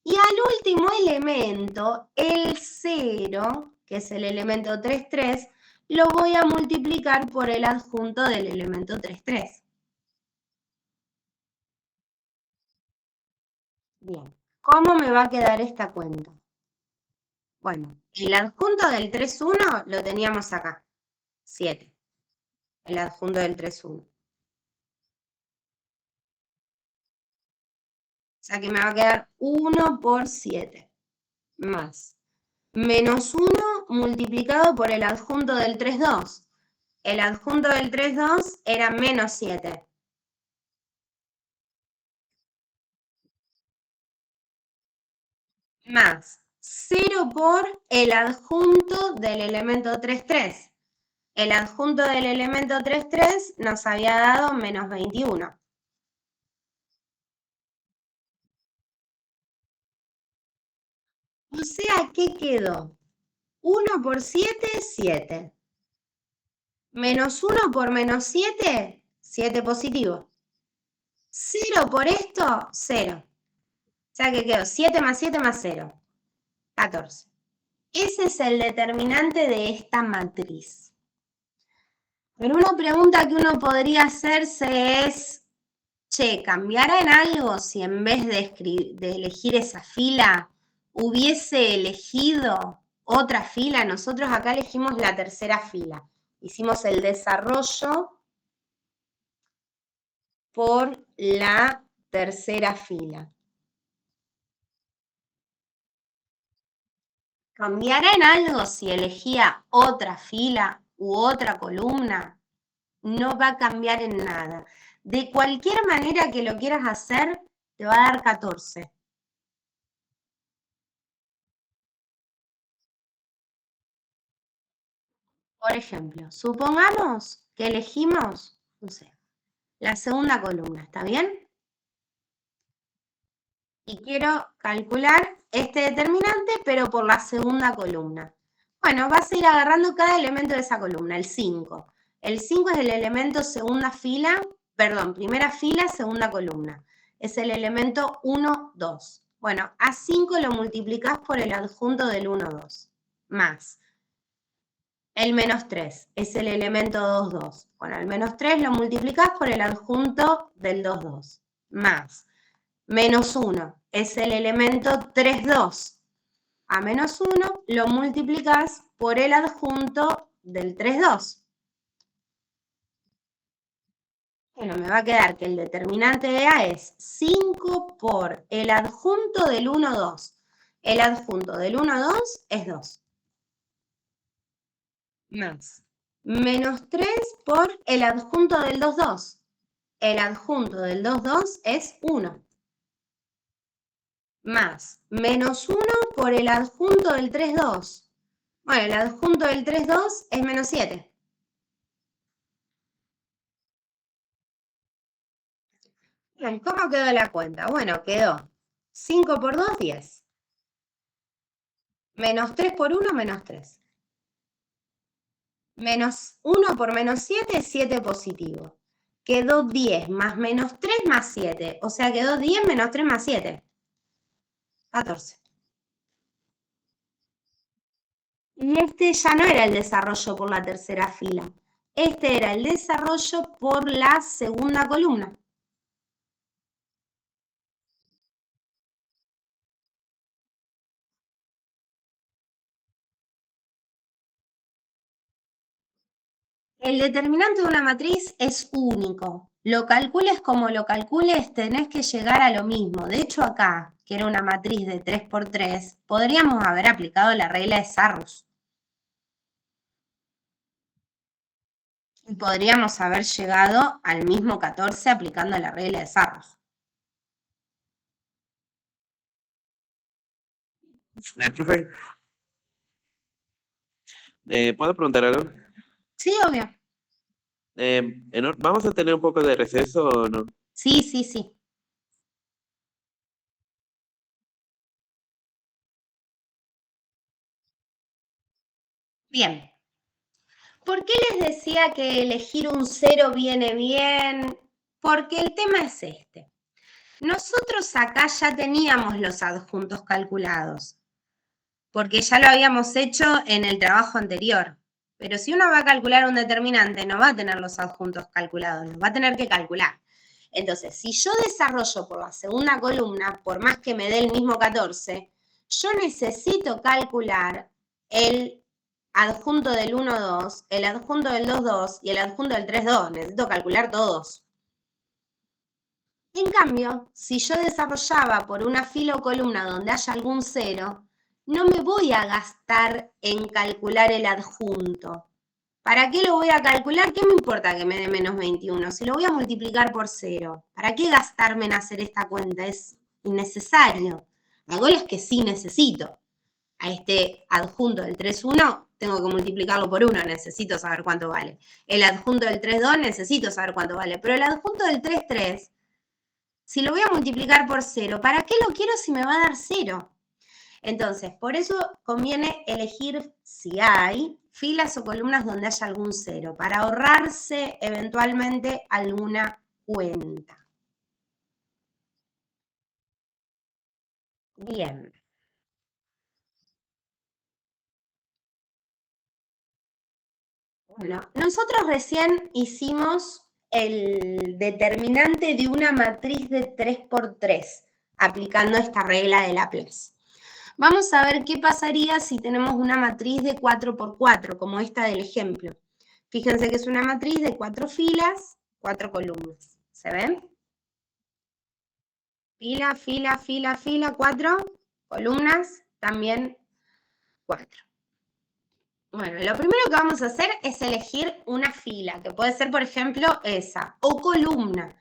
Y al último elemento, el 0, que es el elemento 3,3, lo voy a multiplicar por el adjunto del elemento 3,3. Bien, ¿cómo me va a quedar esta cuenta? Bueno, el adjunto del 3,1 lo teníamos acá, 7. El adjunto del 3,1. O sea que me va a quedar 1 por 7, más -1 multiplicado por el adjunto del 3,2. El adjunto del 3,2 era -7. más 0 por el adjunto del elemento 3,3. El adjunto del elemento 3,3 nos había dado menos 21. O sea, ¿qué quedó? 1 por 7, 7. Menos 1 por menos 7, 7 positivo. 0 por esto, 0. O sea que quedó 7 más 7 más 0. 14. Ese es el determinante de esta matriz. Pero una pregunta que uno podría hacerse es, che, ¿cambiará en algo si en vez de elegir esa fila hubiese elegido otra fila? Nosotros acá elegimos la tercera fila. Hicimos el desarrollo por la tercera fila. ¿Cambiará en algo si elegía otra fila u otra columna? No va a cambiar en nada. De cualquier manera que lo quieras hacer, te va a dar 14. Por ejemplo, supongamos que elegimos, no sé, la segunda columna, ¿está bien? Y quiero calcular este determinante, pero por la segunda columna. Bueno, vas a ir agarrando cada elemento de esa columna, el 5. El 5 es el elemento segunda fila, perdón, primera fila, segunda columna. Es el elemento 1, 2. Bueno, a 5 lo multiplicás por el adjunto del 1, 2. Más. El menos 3 es el elemento 2, 2. Bueno, el menos 3 lo multiplicás por el adjunto del 2, 2. Más. Menos 1 es el elemento 3, 2. A menos 1 lo multiplicas por el adjunto del 3, 2. Bueno, me va a quedar que el determinante de A es 5 por el adjunto del 1, 2. El adjunto del 1, 2 es 2. Más. Menos 3 por el adjunto del 2, 2. El adjunto del 2, 2 es 1. Más menos 1 por el adjunto del 3, 2. Bueno, el adjunto del 3, 2 es menos 7. Bien, ¿cómo quedó la cuenta? Bueno, quedó 5 por 2, 10. Menos 3 por 1, menos 3. Menos 1 por menos 7, 7 positivo. Quedó 10 más menos 3 más 7. O sea, quedó 10 menos 3 más 7. 14. Y este ya no era el desarrollo por la tercera fila. Este era el desarrollo por la segunda columna. El determinante de una matriz es único. Lo calcules como lo calcules, tenés que llegar a lo mismo. De hecho, acá, que era una matriz de 3 por 3, podríamos haber aplicado la regla de Sarrus. Y podríamos haber llegado al mismo 14 aplicando la regla de Sarrus. Profe, ¿puedo preguntar algo? Sí, obvio. ¿Vamos a tener un poco de receso o no? Sí, sí, sí. Bien. ¿Por qué les decía que elegir un 0 viene bien? Porque el tema es este. Nosotros acá ya teníamos los adjuntos calculados, porque ya lo habíamos hecho en el trabajo anterior. Pero si uno va a calcular un determinante, no va a tener los adjuntos calculados, los va a tener que calcular. Entonces, si yo desarrollo por la segunda columna, por más que me dé el mismo 14, yo necesito calcular el adjunto del 1, 2, el adjunto del 2, 2 y el adjunto del 3, 2. Necesito calcular todos. En cambio, si yo desarrollaba por una fila o columna donde haya algún 0, no me voy a gastar en calcular el adjunto. ¿Para qué lo voy a calcular? ¿Qué me importa que me dé menos 21? Si lo voy a multiplicar por 0, ¿para qué gastarme en hacer esta cuenta? Es innecesario. Hago las que sí necesito. A este adjunto del 3,1 tengo que multiplicarlo por 1, necesito saber cuánto vale. El adjunto del 3,2 necesito saber cuánto vale. Pero el adjunto del 3,3, si lo voy a multiplicar por 0, ¿para qué lo quiero si me va a dar 0? Entonces, por eso conviene elegir, si hay, filas o columnas donde haya algún 0, para ahorrarse eventualmente alguna cuenta. Bien. Bueno, nosotros recién hicimos el determinante de una matriz de 3×3, aplicando esta regla de Laplace. Vamos a ver qué pasaría si tenemos una matriz de 4×4, como esta del ejemplo. Fíjense que es una matriz de 4 filas, 4 columnas. ¿Se ven? Fila, fila, fila, fila, 4 columnas, también 4. Bueno, lo primero que vamos a hacer es elegir una fila, que puede ser, por ejemplo, esa, o columna.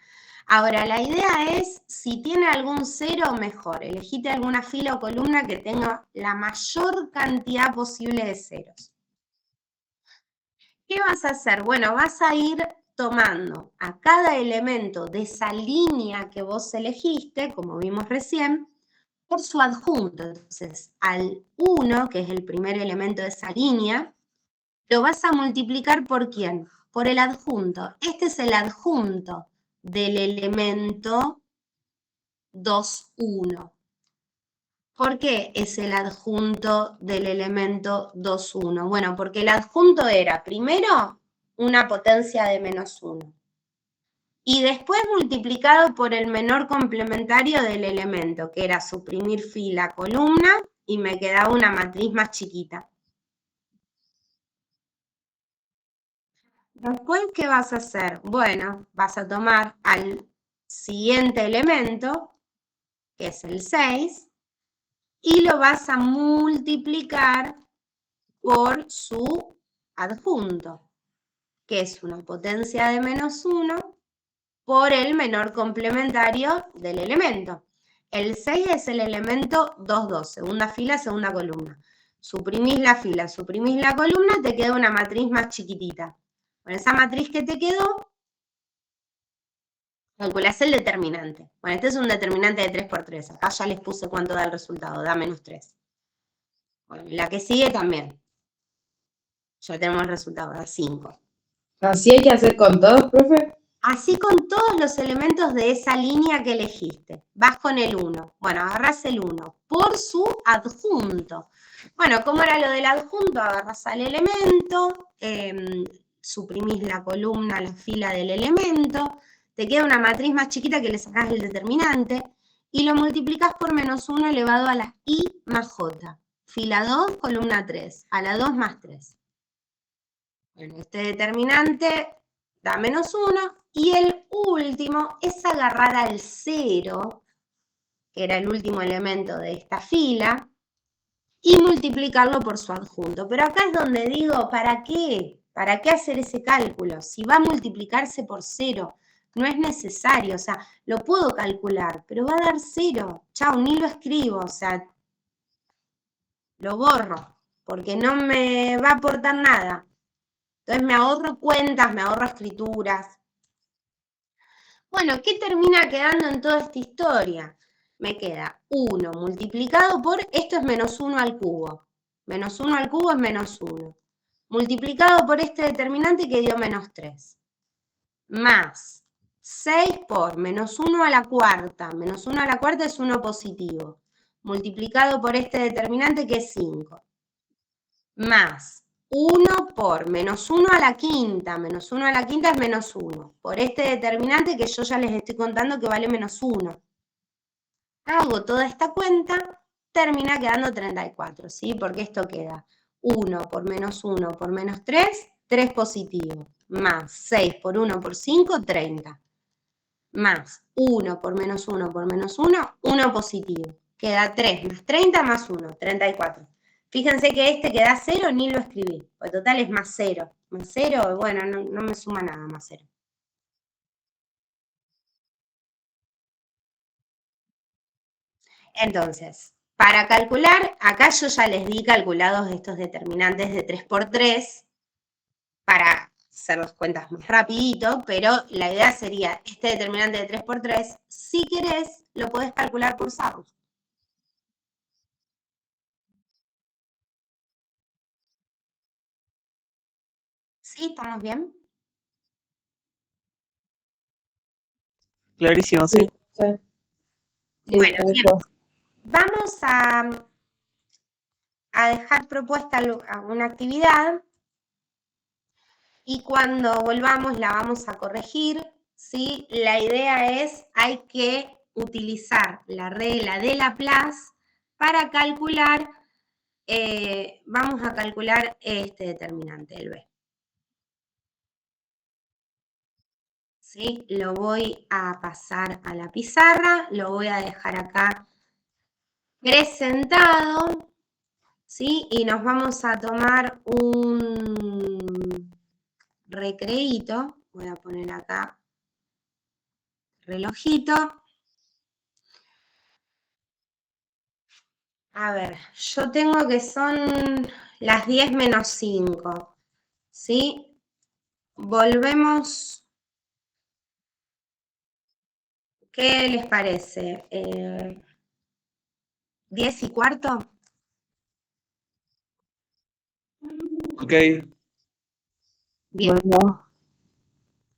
Ahora, la idea es, si tiene algún 0, mejor. Elegite alguna fila o columna que tenga la mayor cantidad posible de ceros. ¿Qué vas a hacer? Bueno, vas a ir tomando a cada elemento de esa línea que vos elegiste, como vimos recién, por su adjunto. Entonces, al 1, que es el primer elemento de esa línea, lo vas a multiplicar ¿por quién? Por el adjunto. Este es el adjunto del elemento 2,1. ¿Por qué es el adjunto del elemento 2,1? Bueno, porque el adjunto era, primero, una potencia de -1. Y después multiplicado por el menor complementario del elemento, que era suprimir fila, columna, y me quedaba una matriz más chiquita. Después, ¿qué vas a hacer? Bueno, vas a tomar al siguiente elemento, que es el 6, y lo vas a multiplicar por su adjunto, que es una potencia de -1 por el menor complementario del elemento. El 6 es el elemento 2,2, segunda fila, segunda columna. Suprimís la fila, suprimís la columna, te queda una matriz más chiquitita. Con esa matriz que te quedó, calculás el determinante. Bueno, este es un determinante de 3×3. Acá ya les puse cuánto da el resultado, da -3. Bueno, la que sigue también. Ya tenemos el resultado, da 5. ¿Así hay que hacer con todos, profe? Así con todos los elementos de esa línea que elegiste. Vas con el 1. Bueno, agarrás el 1 por su adjunto. Bueno, ¿cómo era lo del adjunto? Agarrás al elemento, suprimís la columna, la fila del elemento, te queda una matriz más chiquita que le sacás el determinante y lo multiplicás por -1 elevado a la i más j. Fila 2, columna 3, a la 2 más 3. Bueno, este determinante da -1 y el último es agarrar al 0, que era el último elemento de esta fila, y multiplicarlo por su adjunto. Pero acá es donde digo, ¿para qué? ¿Para qué hacer ese cálculo? Si va a multiplicarse por 0, no es necesario, o sea, lo puedo calcular, pero va a dar 0. Chau, ni lo escribo, o sea, lo borro, porque no me va a aportar nada. Entonces me ahorro cuentas, me ahorro escrituras. Bueno, ¿qué termina quedando en toda esta historia? Me queda 1 multiplicado por, esto es -1 al cubo. -1 al cubo es -1. Multiplicado por este determinante que dio -3. Más 6 por -1 a la cuarta. -1 a la cuarta es 1 positivo. Multiplicado por este determinante que es 5. Más 1 por -1 a la quinta. -1 a la quinta es -1. Por este determinante que yo ya les estoy contando que vale -1. Hago toda esta cuenta, termina quedando 34, ¿sí? Porque esto queda 1 por -1 por -3, 3 positivo. Más 6 por 1 por 5, 30. Más 1 por -1 por -1, 1 positivo. Queda 3 más 30 más 1, 34. Fíjense que este que da 0 ni lo escribí, pues total es más 0. Más 0, bueno, no me suma nada más 0. Entonces, Para calcular, acá yo ya les di calculados estos determinantes de 3×3 para hacer las cuentas más rapidito, pero la idea sería este determinante de 3×3, si querés, lo podés calcular por Sarrus. ¿Sí? ¿Estamos bien? Clarísimo, sí. Sí. Bueno, bien. Vamos a dejar propuesta una actividad y cuando volvamos la vamos a corregir, ¿sí? La idea es, hay que utilizar la regla de Laplace para calcular, vamos a calcular este determinante, el B. ¿Sí? Lo voy a pasar a la pizarra, lo voy a dejar acá presentado, ¿sí? Y nos vamos a tomar un recreíto, voy a poner acá relojito. A ver, yo tengo que son las 10 menos 5, ¿sí? Volvemos. ¿Qué les parece? ¿10:15? Ok. Bien. Bueno,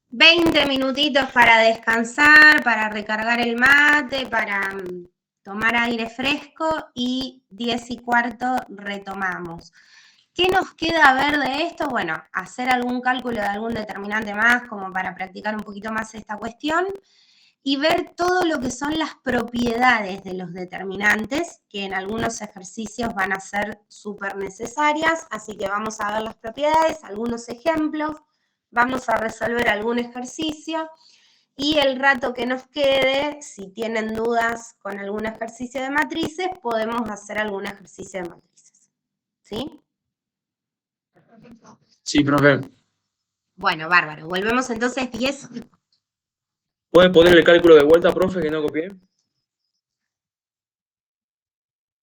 20 minutitos para descansar, para recargar el mate, para tomar aire fresco y 10:15 retomamos. ¿Qué nos queda ver de esto? Bueno, hacer algún cálculo de algún determinante más como para practicar un poquito más esta cuestión y ver todo lo que son las propiedades de los determinantes, que en algunos ejercicios van a ser súper necesarias, así que vamos a ver las propiedades, algunos ejemplos, vamos a resolver algún ejercicio y el rato que nos quede, si tienen dudas con algún ejercicio de matrices, podemos hacer algún ejercicio de matrices. ¿Sí? Sí, profe. Bueno, bárbaro. Volvemos entonces 10. ¿Puede poner el cálculo de vuelta, profe, que no copié?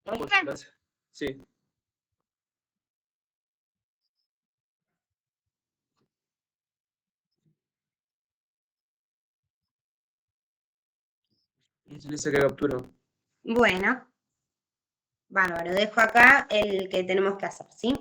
Gracias. Sí. Dice que captura. Bueno, bárbaro. Dejo acá el que tenemos que hacer, ¿sí?